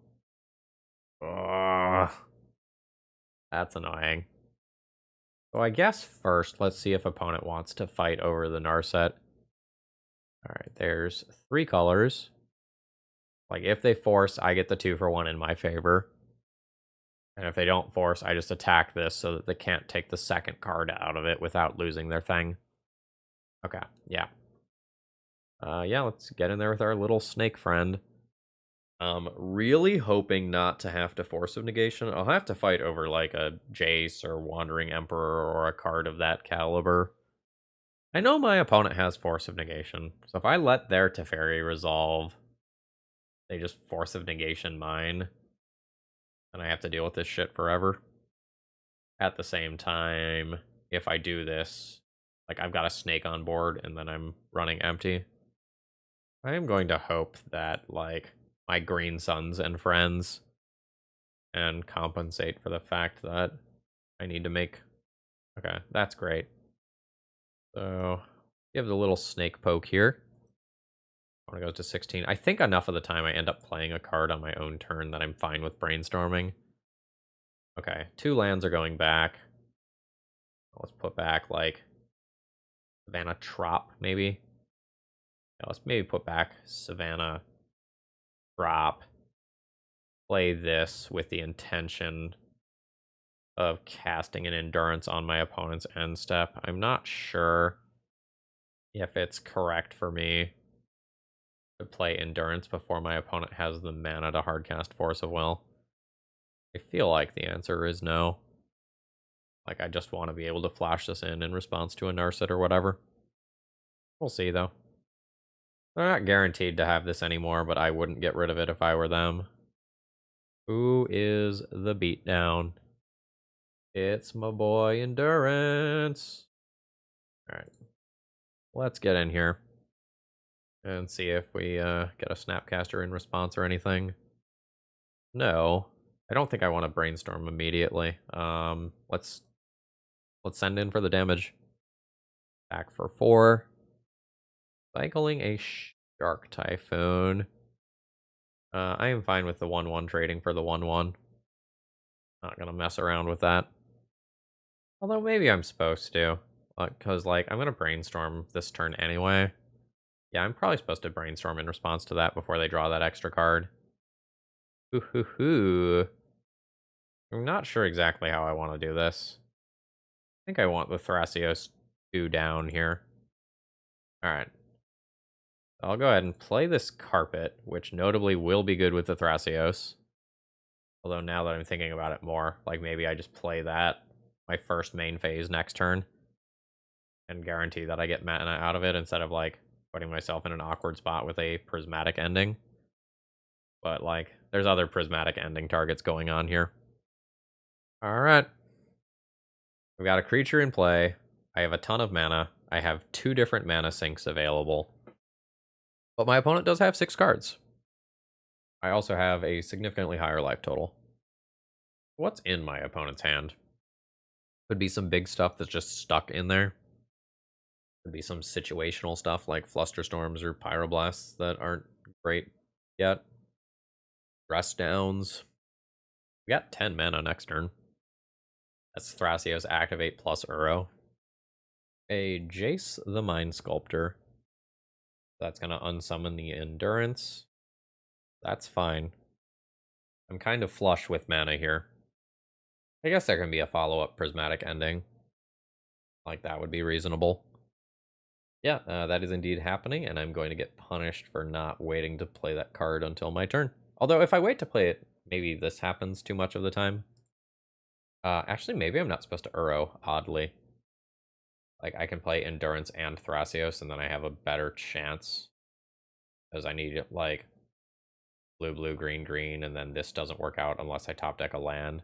Ugh, that's annoying. So I guess first, let's see if opponent wants to fight over the Narset. Alright, there's 3 colors. Like, if they force, I get the 2-for-1 in my favor. And if they don't force, I just attack this so that they can't take the second card out of it without losing their thing. Okay, yeah. Yeah, let's get in there with our little snake friend. Really hoping not to have to Force of Negation. I'll have to fight over, like, a Jace or Wandering Emperor or a card of that caliber. I know my opponent has Force of Negation, so if I let their Teferi resolve, they just Force of Negation mine, and I have to deal with this shit forever. At the same time, if I do this, like, I've got a snake on board, and then I'm running empty. I am going to hope that, like, my green sons and friends and compensate for the fact that I need to make... Okay, that's great. So, give the little snake poke here. I want to go to 16. I think enough of the time I end up playing a card on my own turn that I'm fine with brainstorming. Okay, 2 lands are going back. Let's put back, like, Savannah Trop, maybe. Yeah, let's maybe put back Savannah Trop. Play this with the intention of casting an Endurance on my opponent's end step. I'm not sure if it's correct for me to play Endurance before my opponent has the mana to hardcast Force of Will. I feel like the answer is no. Like, I just want to be able to flash this in response to a Narset or whatever. We'll see, though. They're not guaranteed to have this anymore, but I wouldn't get rid of it if I were them. Who is the beatdown? It's my boy Endurance. Alright. Let's get in here and see if we get a Snapcaster in response or anything. No. I don't think I want to brainstorm immediately. Let's send in for the damage. Back for 4. Cycling a Shark Typhoon. I am fine with the 1/1 trading for the 1/1. Not gonna mess around with that. Although maybe I'm supposed to. Because, like, I'm gonna brainstorm this turn anyway. Yeah, I'm probably supposed to brainstorm in response to that before they draw that extra card. Hoo hoo hoo. I'm not sure exactly how I want to do this. I think I want the Thrasios 2 down here. Alright. I'll go ahead and play this Carpet, which notably will be good with the Thrasios. Although now that I'm thinking about it more, like, maybe I just play that, my first main phase next turn, and guarantee that I get mana out of it instead of, like, putting myself in an awkward spot with a prismatic ending. But, like, there's other prismatic ending targets going on here. Alright. We've got a creature in play. I have a ton of mana. I have 2 different mana sinks available. But my opponent does have 6 cards. I also have a significantly higher life total. What's in my opponent's hand? Could be some big stuff that's just stuck in there. Could be some situational stuff like Flusterstorms or Pyroblasts that aren't great yet. Rest downs. We got 10 mana next turn. That's Thrasios activate plus Uro. A Jace the Mind Sculptor. That's going to unsummon the Endurance. That's fine. I'm kind of flush with mana here. I guess there can be a follow-up prismatic ending. Like, that would be reasonable. Yeah, that is indeed happening, and I'm going to get punished for not waiting to play that card until my turn. Although, if I wait to play it, maybe this happens too much of the time. Actually, maybe I'm not supposed to Uro, oddly. Like, I can play Endurance and Thrasios, and then I have a better chance. Because I need, like, blue, blue, green, green, and then this doesn't work out unless I top deck a land.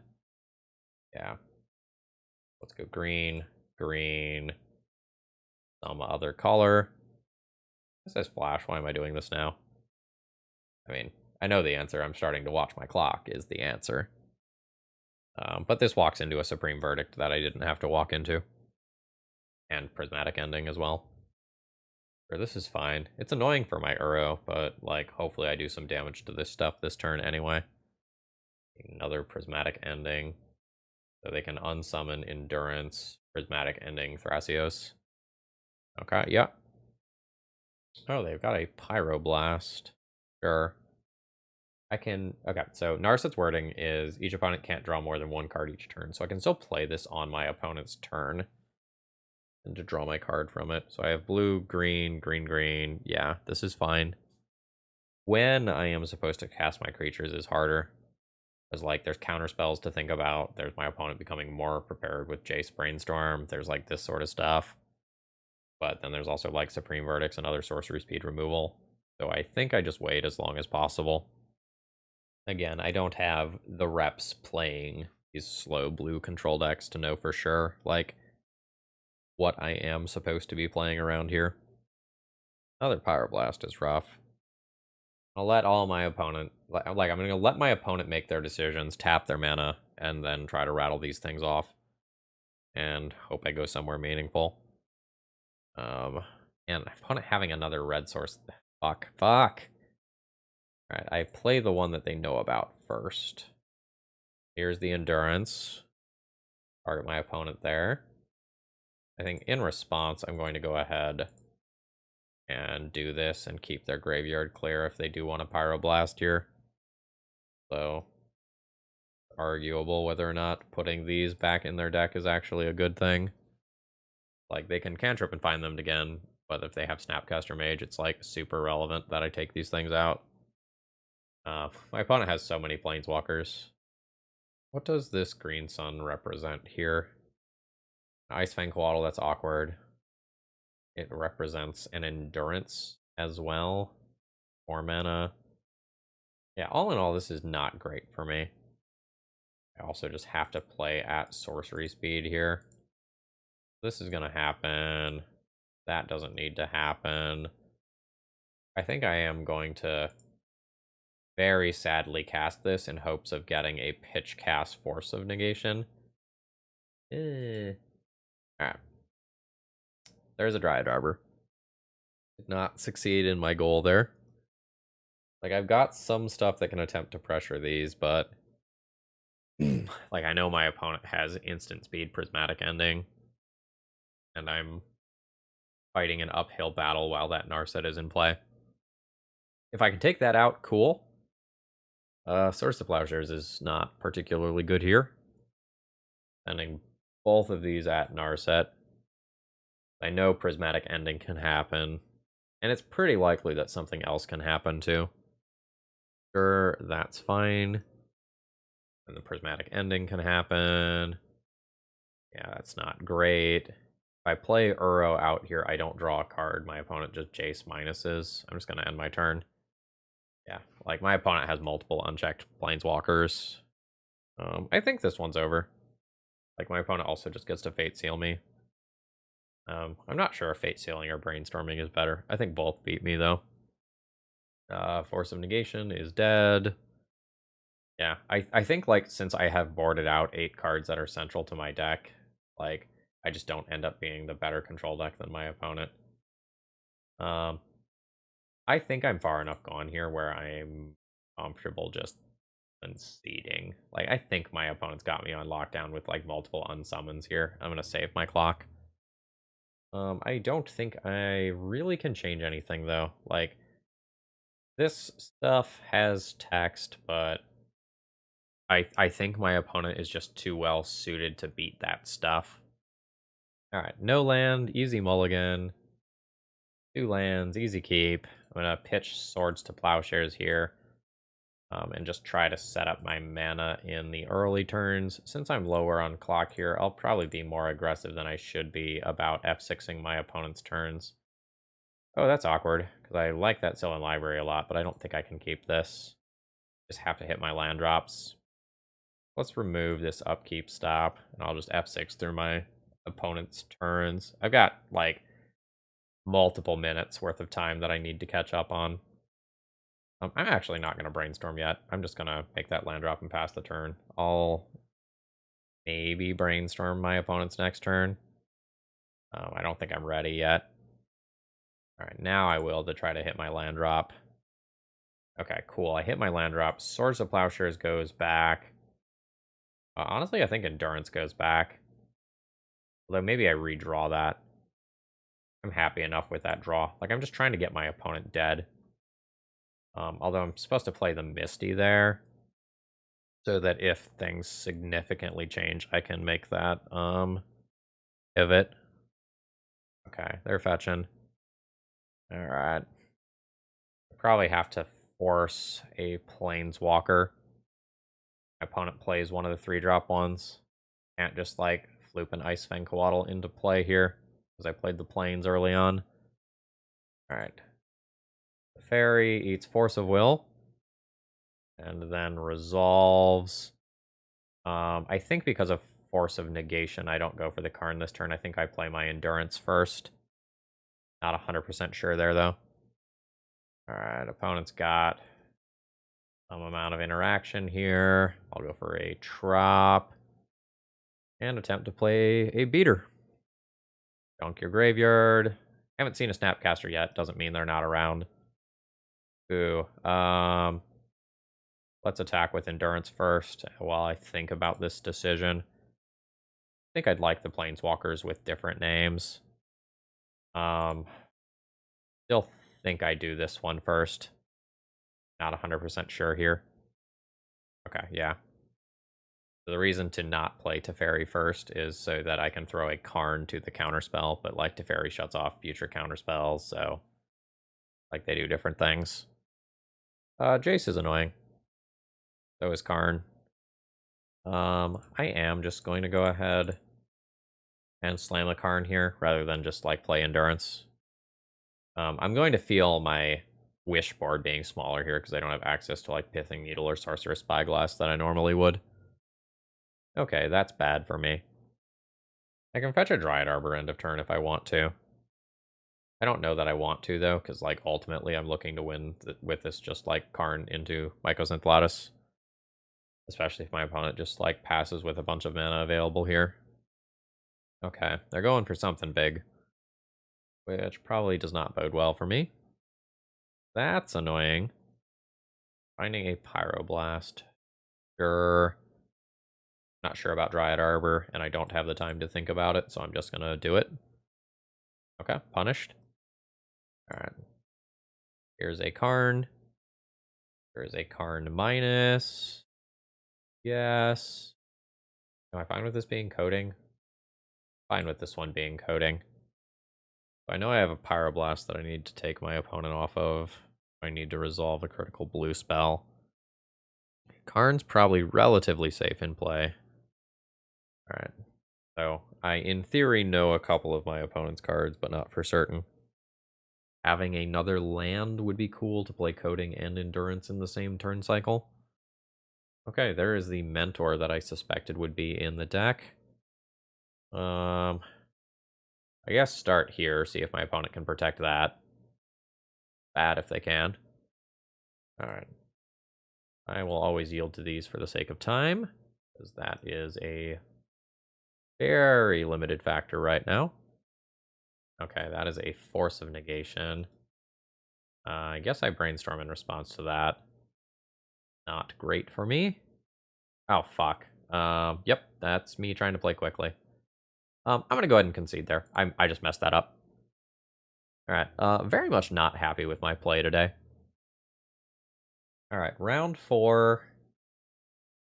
Yeah. Let's go green, green, some other color. This says flash. Why am I doing this now? I mean, I know the answer. I'm starting to watch my clock is the answer. But this walks into a Supreme Verdict that I didn't have to walk into. And Prismatic Ending as well. Sure, this is fine. It's annoying for my Uro, but, like, hopefully I do some damage to this stuff this turn anyway. Another prismatic ending. So they can unsummon Endurance, prismatic ending, Thrasios. Okay, yeah. Oh, they've got a Pyroblast. Sure. I can... Okay, so Narset's wording is each opponent can't draw more than one card each turn. So I can still play this on my opponent's turn. And to draw my card from it. So I have blue, green, green, green. Yeah, this is fine. When I am supposed to cast my creatures is harder. Because, like, there's counter spells to think about. There's my opponent becoming more prepared with Jace Brainstorm. There's, like, this sort of stuff. But then there's also, like, Supreme Verdicts and other sorcery speed removal. So I think I just wait as long as possible. Again, I don't have the reps playing these slow blue control decks to know for sure, like, what I am supposed to be playing around here. Another Pyroblast is rough. I'll let all my opponent... I'm going to let my opponent make their decisions, tap their mana, and then try to rattle these things off. And hope I go somewhere meaningful. And opponent having another red source. Fuck. Alright, I play the one that they know about first. Here's the Endurance. Target my opponent there. I think in response, I'm going to go ahead and do this and keep their graveyard clear if they do want a Pyroblast here. So, arguable whether or not putting these back in their deck is actually a good thing. Like, they can cantrip and find them again, but if they have Snapcaster Mage, it's, like, super relevant that I take these things out. My opponent has so many Planeswalkers. What does this Green Sun represent here? Ice Fang Coatl, that's awkward. It represents an Endurance as well. 4 mana. Yeah, all in all, this is not great for me. I also just have to play at sorcery speed here. This is going to happen. That doesn't need to happen. I think I am going to very sadly cast this in hopes of getting a pitch cast Force of Negation. Alright. There's a Dryad Arbor. Did not succeed in my goal there. Like, I've got some stuff that can attempt to pressure these, but... like, I know my opponent has instant speed prismatic ending. And I'm fighting an uphill battle while that Narset is in play. If I can take that out, cool. Source of Plowshares is not particularly good here. Sending both of these at Narset. I know prismatic ending can happen. And it's pretty likely that something else can happen too. Sure, that's fine. And the prismatic ending can happen. Yeah, that's not great. If I play Uro out here, I don't draw a card. My opponent just Jace minuses. I'm just going to end my turn. Yeah, like, my opponent has multiple unchecked Planeswalkers. I think this one's over. Like, my opponent also just gets to Fate Seal me. I'm not sure if Fate Sealing or Brainstorming is better. I think both beat me, though. Force of Negation is dead. Yeah, I think, like, since I have boarded out 8 cards that are central to my deck, like, I just don't end up being the better control deck than my opponent. I think I'm far enough gone here where I'm comfortable just conceding. Like, I think my opponent's got me on lockdown with, like, multiple unsummons here. I'm gonna save my clock. I don't think I really can change anything, though. Like, this stuff has text, but I think my opponent is just too well suited to beat that stuff. Alright, no land, easy mulligan. 2 lands, easy keep. I'm gonna pitch Swords to Plowshares here. And just try to set up my mana in the early turns. Since I'm lower on clock here, I'll probably be more aggressive than I should be about F6ing my opponent's turns. Oh, that's awkward, because I like that Sylvan Library a lot, but I don't think I can keep this. Just have to hit my land drops. Let's remove this upkeep stop, and I'll just F6 through my opponent's turns. I've got, like, multiple minutes worth of time that I need to catch up on. I'm actually not going to brainstorm yet. I'm just going to make that land drop and pass the turn. I'll maybe brainstorm my opponent's next turn. I don't think I'm ready yet. All right, now I will to try to hit my land drop. Okay, cool. I hit my land drop. Swords of Plowshares goes back. Honestly, I think Endurance goes back. Although maybe I redraw that. I'm happy enough with that draw. Like, I'm just trying to get my opponent dead. Although I'm supposed to play the Misty there, so that if things significantly change, I can make that pivot. Okay, they're fetching. Alright. Probably have to force a Planeswalker. My opponent plays one of the 3-drop ones. Can't just, like, floop an Ice Fang Coatl into play here, because I played the Plains early on. Alright. The Fairy eats Force of Will, and then resolves. I think because of Force of Negation, I don't go for the Karn this turn. I think I play my Endurance first. Not 100% sure there, though. Alright, opponent's got some amount of interaction here. I'll go for a Trop. And attempt to play a Beater. Junk your graveyard. Haven't seen a Snapcaster yet. Doesn't mean they're not around. Ooh. Let's attack with Endurance first while I think about this decision. I think I'd like the Planeswalkers with different names. Still think I do this one first. Not 100% sure here. Okay, yeah. So the reason to not play Teferi first is so that I can throw a Karn to the counterspell, but like Teferi shuts off future counterspells, so like they do different things. Jace is annoying. So is Karn. I am just going to go ahead and slam the Karn here rather than just like play Endurance. I'm going to feel my Wish board being smaller here because I don't have access to like Pithing Needle or Sorcerous Spyglass that I normally would. Okay, that's bad for me. I can fetch a Dryad Arbor end of turn if I want to. I don't know that I want to, though, because like ultimately I'm looking to win with this just like Karn into Mycosynth Lattice. Especially if my opponent just like passes with a bunch of mana available here. Okay, they're going for something big. Which probably does not bode well for me. That's annoying. Finding a Pyroblast. Sure. Not sure about Dryad Arbor, and I don't have the time to think about it, so I'm just gonna do it. Okay, punished. Alright. Here's a Karn. Here's a Karn minus. Yes. Am I fine with this being coding? Fine with this one being coding. I know I have a Pyroblast that I need to take my opponent off of. I need to resolve a critical blue spell. Karn's probably relatively safe in play. Alright. So, I in theory know a couple of my opponent's cards, but not for certain. Having another land would be cool to play Coding and Endurance in the same turn cycle. Okay, there is the Mentor that I suspected would be in the deck. I guess start here, see if my opponent can protect that. Bad if they can. Alright. I will always yield to these for the sake of time, because that is a very limited factor right now. Okay, that is a Force of Negation. I guess I brainstorm in response to that. Not great for me. Oh, fuck. Yep, that's me trying to play quickly. I'm gonna go ahead and concede there. I just messed that up. Alright, very much not happy with my play today. Alright, round 4.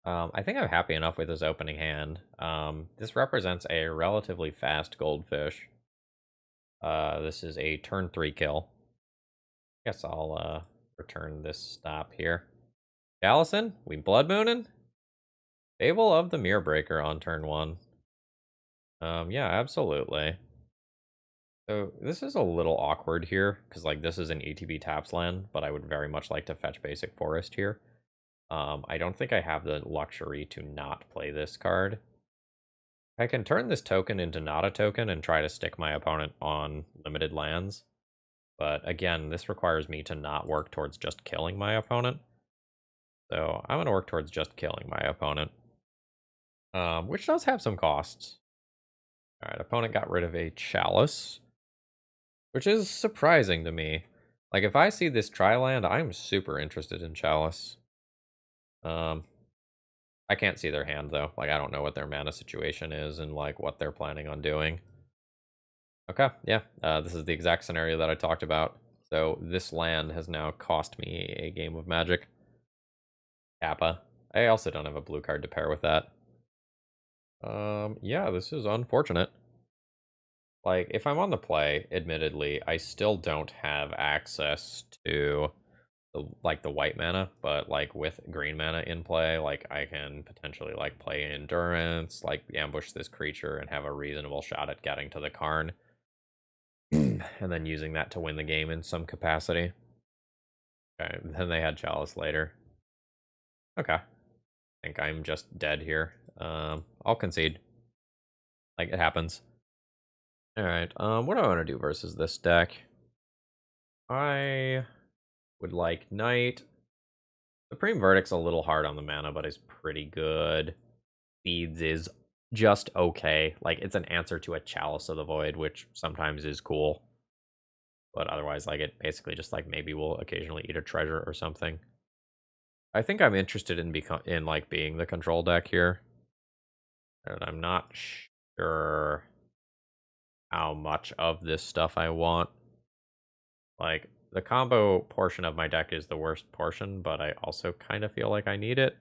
I think I'm happy enough with his opening hand. This represents a relatively fast goldfish. This is a turn 3 kill. Guess I'll return this stop here. Allison, we blood mooning? Fable of the Mirror Breaker on turn 1. Yeah, absolutely. So this is a little awkward here, because like this is an ETB taps land, but I would very much like to fetch basic forest here. I don't think I have the luxury to not play this card. I can turn this token into not a token and try to stick my opponent on limited lands. But again, this requires me to not work towards just killing my opponent. So I'm going to work towards just killing my opponent. Which does have some costs. Alright, opponent got rid of a Chalice, which is surprising to me. Like, if I see this tri-land, I'm super interested in Chalice. I can't see their hand, though. Like, I don't know what their mana situation is and, like, what they're planning on doing. Okay, yeah. This is the exact scenario that I talked about. So this land has now cost me a game of Magic. Kappa. I also don't have a blue card to pair with that. Yeah, this is unfortunate. Like, if I'm on the play, admittedly, I still don't have access to the white mana, but like with green mana in play, like I can potentially like play endurance, like ambush this creature and have a reasonable shot at getting to the Karn. And then using that to win the game in some capacity. Okay, then they had Chalice later. Okay. I think I'm just dead here. I'll concede. Like, it happens. Alright, what do I want to do versus this deck? I would like Knight. Supreme Verdict's a little hard on the mana, but is pretty good. Seeds is just okay. Like, it's an answer to a Chalice of the Void, which sometimes is cool. But otherwise, like, it basically just, like, maybe we'll occasionally eat a treasure or something. I think I'm interested in like, being the control deck here. And I'm not sure how much of this stuff I want. Like, the combo portion of my deck is the worst portion, but I also kind of feel like I need it.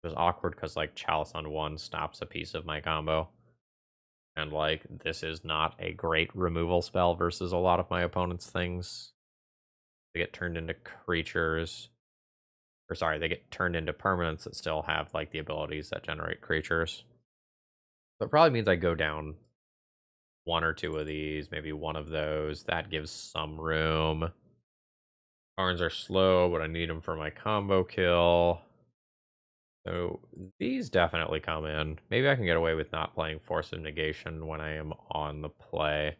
It was awkward because, like, Chalice on 1 stops a piece of my combo. And, like, this is not a great removal spell versus a lot of my opponent's things. They get turned into creatures. Or, sorry, they get turned into permanents that still have, like, the abilities that generate creatures. So it probably means I go down 1 or 2 of these, maybe 1 of those. That gives some room. Karns are slow, but I need them for my combo kill. So these definitely come in. Maybe I can get away with not playing Force of Negation when I am on the play.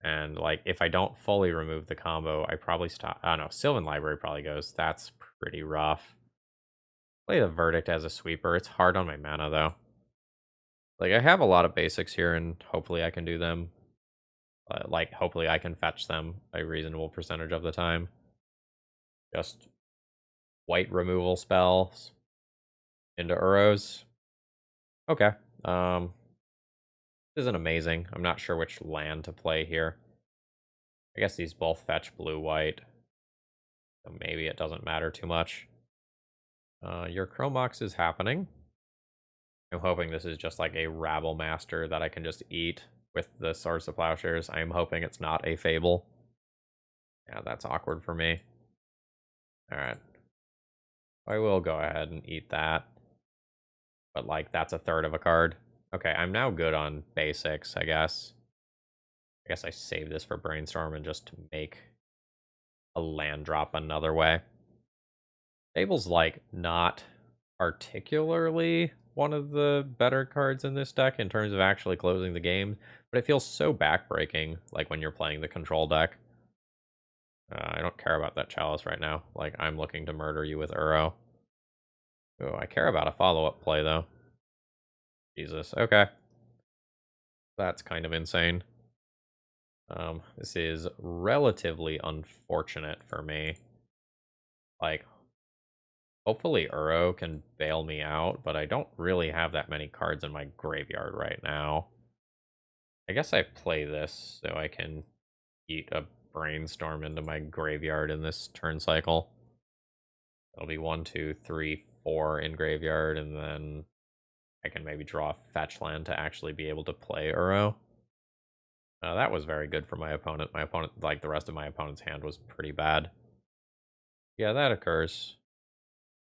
And, like, if I don't fully remove the combo, I probably stop. I don't know. Sylvan Library probably goes. That's pretty rough. Play the Verdict as a sweeper. It's hard on my mana, though. Like, I have a lot of basics here, and hopefully I can do them. Like, hopefully I can fetch them a reasonable percentage of the time. Just white removal spells into Uros. Okay. This isn't amazing. I'm not sure which land to play here. I guess these both fetch blue-white. So maybe it doesn't matter too much. Your Chromox is happening. I'm hoping this is just like a Rabble Master that I can just eat with the Swords of Plowshares. I'm hoping it's not a Fable. Yeah, that's awkward for me. Alright. I will go ahead and eat that. But, like, that's a third of a card. Okay, I'm now good on basics, I guess. I guess I save this for Brainstorm and just make a land drop another way. Fable's, like, not particularly one of the better cards in this deck in terms of actually closing the game, but it feels so backbreaking, like, when you're playing the control deck. I don't care about that Chalice right now. Like, I'm looking to murder you with Uro. Oh, I care about a follow-up play, though. Jesus, okay. That's kind of insane. This is relatively unfortunate for me. Like, hopefully Uro can bail me out, but I don't really have that many cards in my graveyard right now. I guess I play this so I can eat a Brainstorm into my graveyard in this turn cycle. It'll be 1, 2, 3, 4 in graveyard, and then I can maybe draw a fetch land to actually be able to play Uro. That was very good for my opponent. My opponent, like the rest of my opponent's hand, was pretty bad. Yeah, that occurs.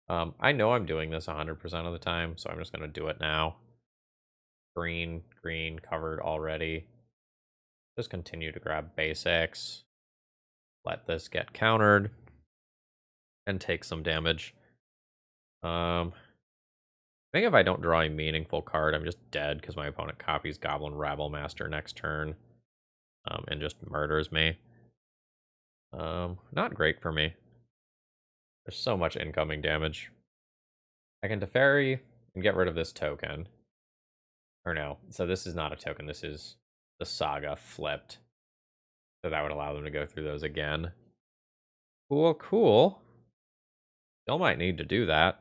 I know I'm doing this 100% of the time, so I'm just going to do it now. Green, green, covered already. Just continue to grab basics. Let this get countered. And take some damage. I think if I don't draw a meaningful card, I'm just dead because my opponent copies Goblin Rabble Master next turn. And just murders me. Not great for me. There's so much incoming damage. I can Teferi and get rid of this token. Or no, so this is not a token, this is the Saga flipped. So that would allow them to go through those again. Cool, cool. Still might need to do that.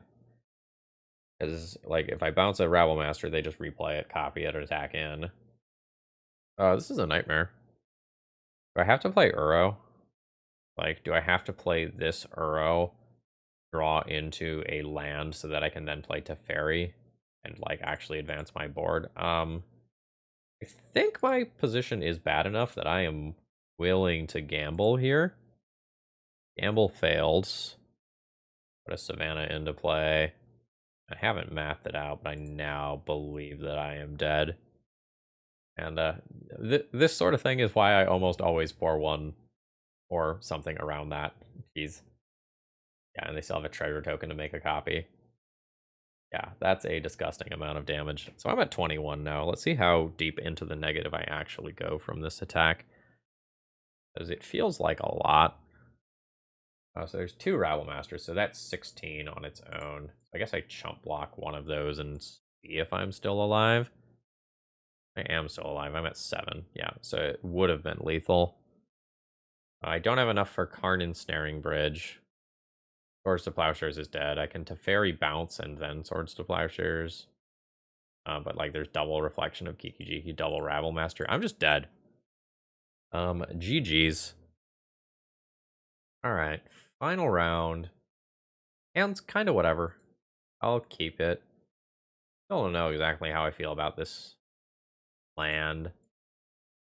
Because, like, if I bounce a Rabble Master, they just replay it, copy it, and attack in. This is a nightmare. Do I have to play Uro? Like, do I have to play this Uro, draw into a land so that I can then play Teferi and, like, actually advance my board? I think my position is bad enough that I am willing to gamble here. Gamble fails. Put a Savannah into play. I haven't mapped it out, but I now believe that I am dead. And this sort of thing is why I almost always 4-1 or something around that. Jeez. Yeah, and they still have a treasure token to make a copy. Yeah, that's a disgusting amount of damage. So I'm at 21 now. Let's see how deep into the negative I actually go from this attack. Because it feels like a lot. So there's 2 Rabble Masters, so that's 16 on its own. I guess I chump block one of those and see if I'm still alive. I am still alive. I'm at 7. Yeah, so it would have been lethal. I don't have enough for Karn Ensnaring Bridge. Swords to Plowshares is dead. I can Teferi bounce and then Swords to Plowshares. But like there's double Reflection of Kiki Jiki, double Rabble Master. I'm just dead. GG's. Alright, final round. And kind of whatever. I'll keep it. Still don't know exactly how I feel about this land.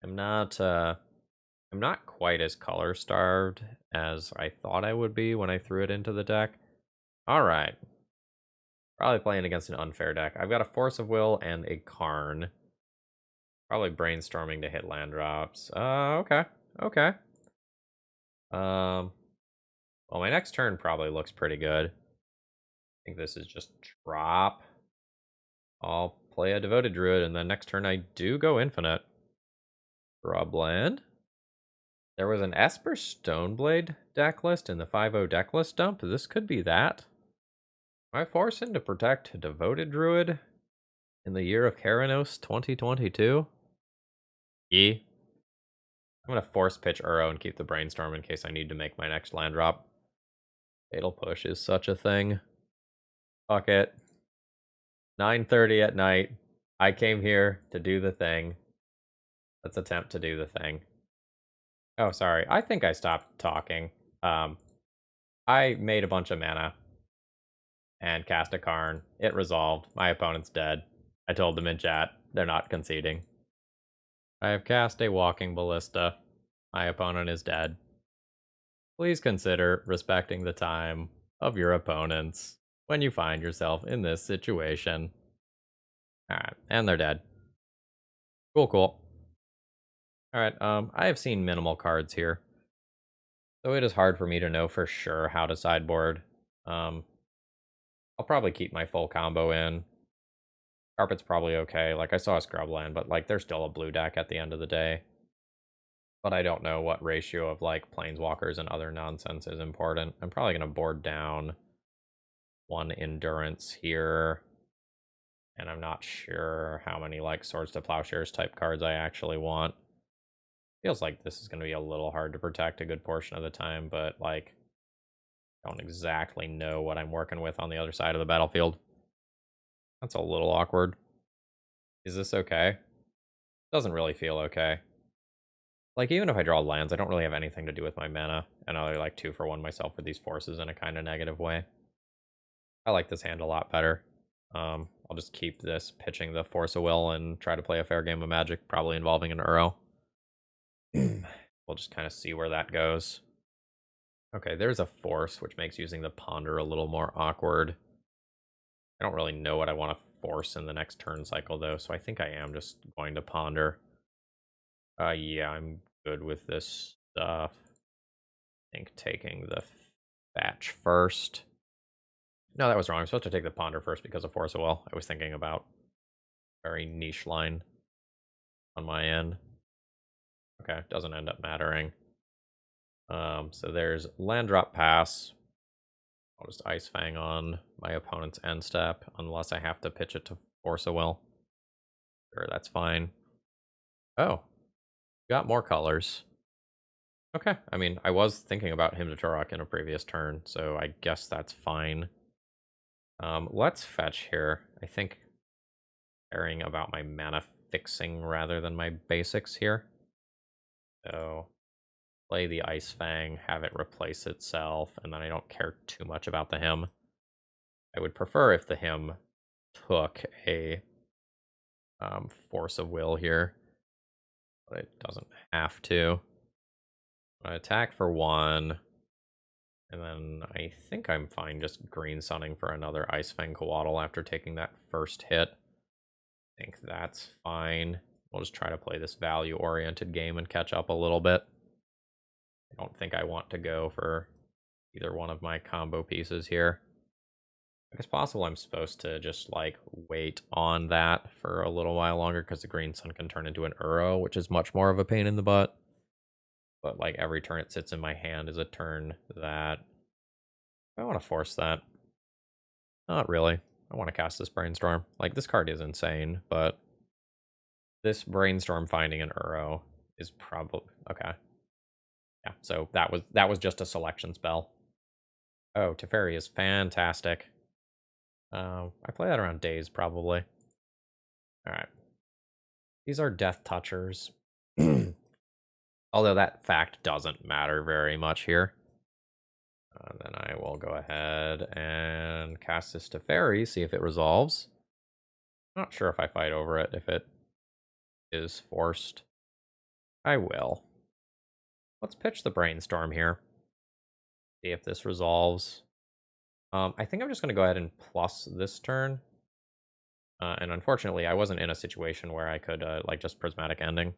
I'm not quite as color starved as I thought I would be when I threw it into the deck. Alright. Probably playing against an unfair deck. I've got a Force of Will and a Karn. Probably brainstorming to hit land drops. Okay. Okay. Well, my next turn probably looks pretty good. I think this is just drop. I'll play a Devoted Druid, and then next turn I do go infinite. Rub land. There was an Esper Stoneblade deck list in the 5-0 deck list dump. This could be that. Am I forcing to protect Devoted Druid in the year of Keranos 2022? E. I'm going to force pitch Uro and keep the Brainstorm in case I need to make my next land drop. Fatal Push is such a thing. Fuck it. 9:30 at night. I came here to do the thing. Let's attempt to do the thing. Oh, sorry. I think I stopped talking. I made a bunch of mana and cast a Karn. It resolved. My opponent's dead. I told them in chat. They're not conceding. I have cast a Walking Ballista. My opponent is dead. Please consider respecting the time of your opponents when you find yourself in this situation. Alright, and they're dead. Cool, cool. Alright, I have seen minimal cards here. So it is hard for me to know for sure how to sideboard. I'll probably keep my full combo in. Carpet's probably okay. Like, I saw a Scrubland, but, like, there's still a blue deck at the end of the day. But I don't know what ratio of, like, Planeswalkers and other nonsense is important. I'm probably going to board down 1 Endurance here. And I'm not sure how many, like, Swords to Plowshares type cards I actually want. Feels like this is going to be a little hard to protect a good portion of the time, but, like, don't exactly know what I'm working with on the other side of the battlefield. That's a little awkward. Is this okay? Doesn't really feel okay. Like, even if I draw lands, I don't really have anything to do with my mana, and I like 2-for-1 myself with these forces in a kind of negative way. I like this hand a lot better. I'll just keep this pitching the Force of Will and try to play a fair game of Magic, probably involving an Uro. We'll just kind of see where that goes. Okay, there's a Force, which makes using the Ponder a little more awkward. I don't really know what I want to force in the next turn cycle, though, so I think I am just going to Ponder. Yeah, I'm good with this stuff. I think taking the Thatch first. No, that was wrong. I'm supposed to take the Ponder first because of Force of Will. I was thinking about very niche line on my end. Okay, doesn't end up mattering. So there's Land Drop Pass. I'll just Ice Fang on my opponent's end step, unless I have to pitch it to Force of Will. Sure, that's fine. Oh, got more colors. Okay, I mean, I was thinking about him to Turok in a previous turn, so I guess that's fine. Let's fetch here. I think caring about my mana fixing rather than my basics here. So play the Ice Fang, have it replace itself, and then I don't care too much about the him. I would prefer if the him took a force of will here, but it doesn't have to. I attack for 1, and then I think I'm fine just green sunning for another Ice Fang Coatl after taking that first hit. I think that's fine. We'll just try to play this value-oriented game and catch up a little bit. I don't think I want to go for either one of my combo pieces here. I guess possible I'm supposed to just, like, wait on that for a little while longer because the green sun can turn into an Uro, which is much more of a pain in the butt. But, like, every turn it sits in my hand is a turn that... I want to force that. Not really. I want to cast this Brainstorm. Like, this card is insane, but this Brainstorm finding an Uro is probably... Okay. Yeah, so that was just a selection spell. Oh, Teferi is fantastic. I play that around days, probably. Alright. These are Death Touchers. Although that fact doesn't matter very much here. Then I will go ahead and cast this Teferi, see if it resolves. Not sure if I fight over it, if it is forced. I will. Let's pitch the Brainstorm here. See if this resolves. I think I'm just going to go ahead and plus this turn. And unfortunately, I wasn't in a situation where I could, like, just Prismatic Ending.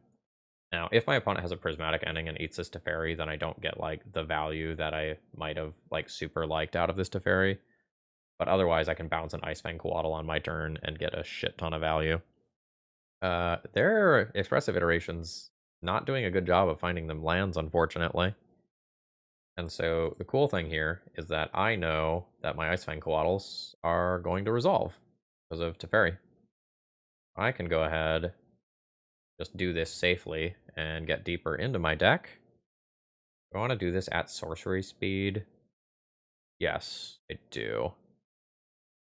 Now, if my opponent has a Prismatic Ending and eats this Teferi, then I don't get, like, the value that I might have, like, super liked out of this Teferi. But otherwise, I can bounce an Ice Fang Coatl on my turn and get a shit ton of value. Their Expressive Iterations not doing a good job of finding them lands, unfortunately. And so the cool thing here is that I know that my Ice Fang Coatls are going to resolve because of Teferi. I can go ahead, just do this safely, and get deeper into my deck. Do I want to do this at sorcery speed? Yes, I do.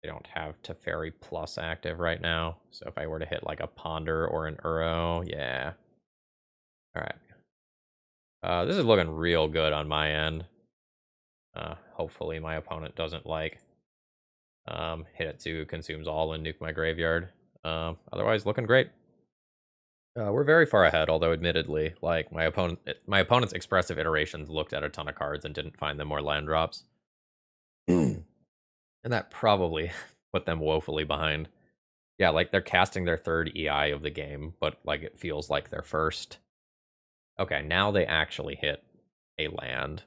I don't have Teferi Plus active right now, so if I were to hit like a Ponder or an Uro, yeah. Alright. This is looking real good on my end. Hopefully my opponent doesn't, like, hit it to consumes all and nuke my graveyard. Otherwise, looking great. We're very far ahead, although admittedly, like, my opponent's Expressive Iterations looked at a ton of cards and didn't find them more land drops. And that probably put them woefully behind. Yeah, like, they're casting their third EI of the game, but, like, it feels like their first. Okay, now they actually hit a land.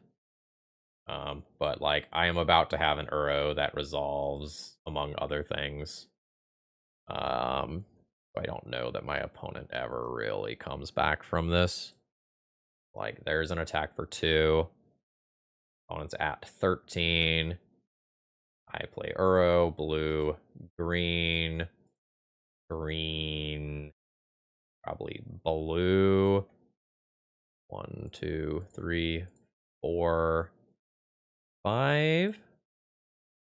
But, like, I am about to have an Uro that resolves, among other things. I don't know that my opponent ever really comes back from this. Like, there's an attack for 2. Opponent's at 13. I play Uro, blue, green, green, probably blue. 1, 2, 3, 4, 5.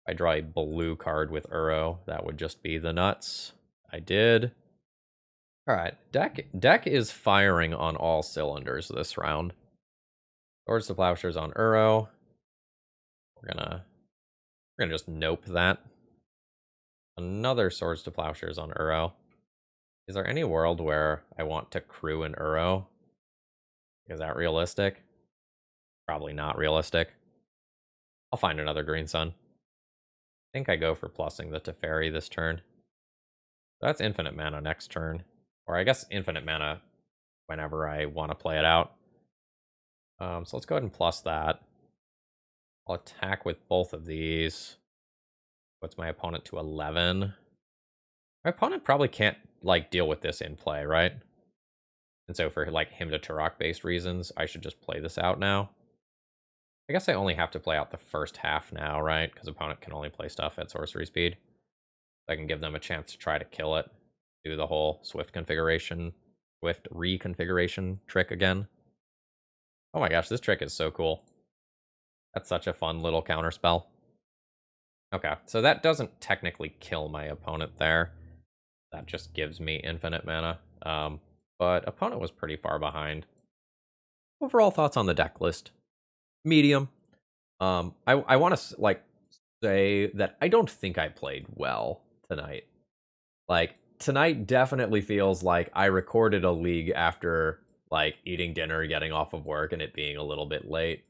I draw a blue card with Uro. That would just be the nuts. I did. Alright, deck is firing on all cylinders this round. Swords to Plowshares on Uro. We're gonna just nope that. Another Swords to Plowshares on Uro. Is there any world where I want to crew an Uro? Is that realistic? Probably not realistic. I'll find another green sun. I think I go for plussing the Teferi this turn. That's infinite mana next turn. Or I guess infinite mana whenever I want to play it out. So let's go ahead and plus that. I'll attack with both of these. Puts my opponent to 11. My opponent probably can't, like, deal with this in play, right? And so for, like, him to Turok-based reasons, I should just play this out now. I guess I only have to play out the first half now, right? Because opponent can only play stuff at sorcery speed. I can give them a chance to try to kill it. Do the whole Swift reconfiguration trick again. Oh my gosh, this trick is so cool. That's such a fun little counter spell. Okay, so that doesn't technically kill my opponent there. That just gives me infinite mana. But opponent was pretty far behind. Overall thoughts on the deck list? Medium. I want to like say that I don't think I played well tonight. Like tonight definitely feels like I recorded a league after like eating dinner, getting off of work, and it being a little bit late.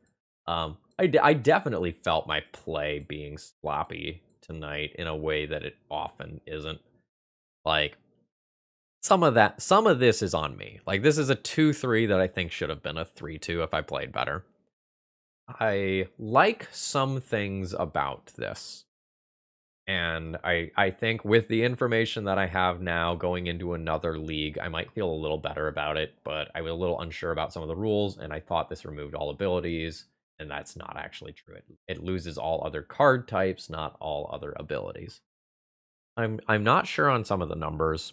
I definitely felt my play being sloppy tonight in a way that it often isn't. Like some of this is on me. Like this is a 2-3 that I think should have been a 3-2 if I played better. I like some things about this. And I think with the information that I have now going into another league, I might feel a little better about it, but I was a little unsure about some of the rules, and I thought this removed all abilities, and that's not actually true. It loses all other card types, not all other abilities. I'm not sure on some of the numbers.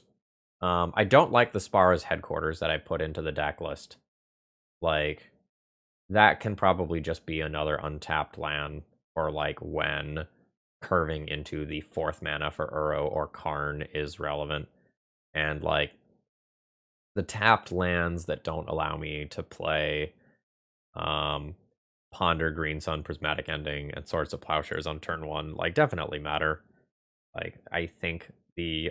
I don't like the Spara's headquarters that I put into the deck list. Like, that can probably just be another untapped land, or like when curving into the 4th mana for Uro or Karn is relevant. And like the tapped lands that don't allow me to play Ponder, Green Sun, Prismatic Ending, and Swords of Plowshares on turn 1, like definitely matter. Like I think the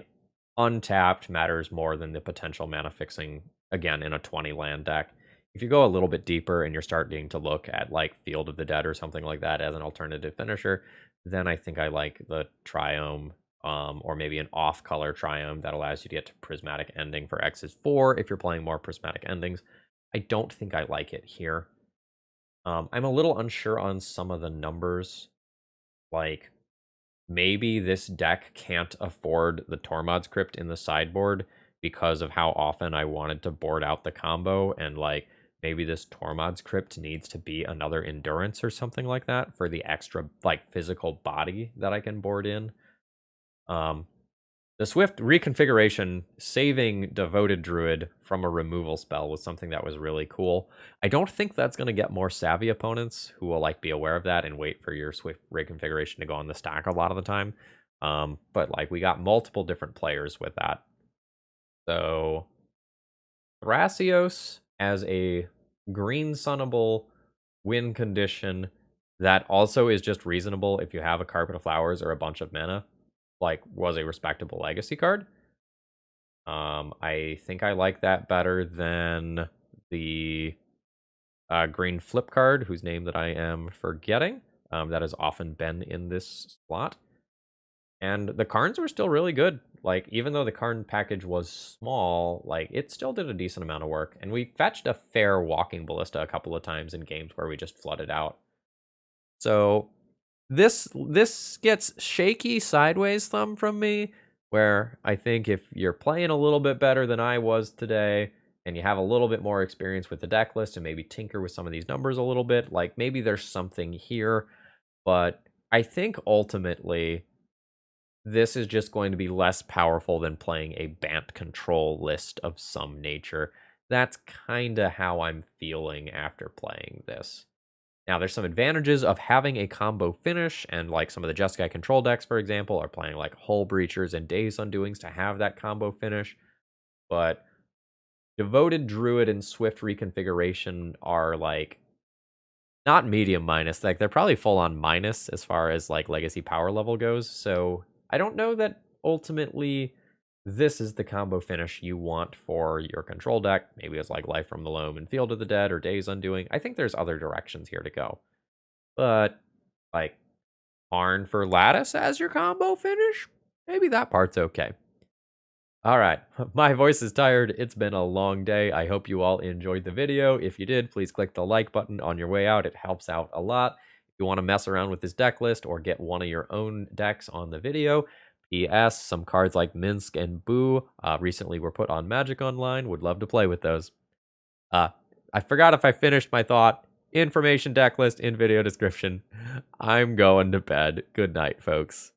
untapped matters more than the potential mana fixing, again, in a 20 land deck. If you go a little bit deeper and you're starting to look at like Field of the Dead or something like that as an alternative finisher, then I think I like the Triome, or maybe an off-color Triome that allows you to get to Prismatic Ending for X is 4 if you're playing more Prismatic Endings. I don't think I like it here. I'm a little unsure on some of the numbers. Like, maybe this deck can't afford the Tormod's Crypt in the sideboard because of how often I wanted to board out the combo, and like maybe this Tormod's Crypt needs to be another Endurance or something like that for the extra like physical body that I can board in. The Swift Reconfiguration saving Devoted Druid from a removal spell was something that was really cool. I don't think that's going to get more savvy opponents who will like be aware of that and wait for your Swift Reconfiguration to go on the stack a lot of the time. But like we got multiple different players with that. So Thrasios as a green sunnable win condition that also is just reasonable if you have a Carpet of Flowers or a bunch of mana, like was a respectable legacy card. I think I like that better than the green flip card, whose name that I am forgetting. That has often been in this slot. And the Karns were still really good. Like, even though the Karn package was small, like, it still did a decent amount of work. And we fetched a fair Walking Ballista a couple of times in games where we just flooded out. So this gets shaky sideways thumb from me, where I think if you're playing a little bit better than I was today, and you have a little bit more experience with the deck list and maybe tinker with some of these numbers a little bit, like maybe there's something here. But I think ultimately this is just going to be less powerful than playing a Bant control list of some nature. That's kind of how I'm feeling after playing this. Now, there's some advantages of having a combo finish, and like some of the Jeskai control decks, for example, are playing like Hull Breachers and Days Undoings to have that combo finish. But Devoted Druid and Swift Reconfiguration are like not medium minus, like they're probably full on minus as far as like legacy power level goes. So I don't know that ultimately this is the combo finish you want for your control deck. Maybe it's like Life from the Loam and Field of the Dead or Days Undoing. I think there's other directions here to go. But like Karn for Lattice as your combo finish, maybe that part's okay. All right, my voice is tired. It's been a long day. I hope you all enjoyed the video. If you did, please click the like button on your way out. It helps out a lot. If you want to mess around with this deck list or get one of your own decks on the video, P.S. Some cards like Minsk and Boo recently were put on Magic Online. Would love to play with those. I forgot if I finished my thought. Information deck list in video description. I'm going to bed. Good night, folks.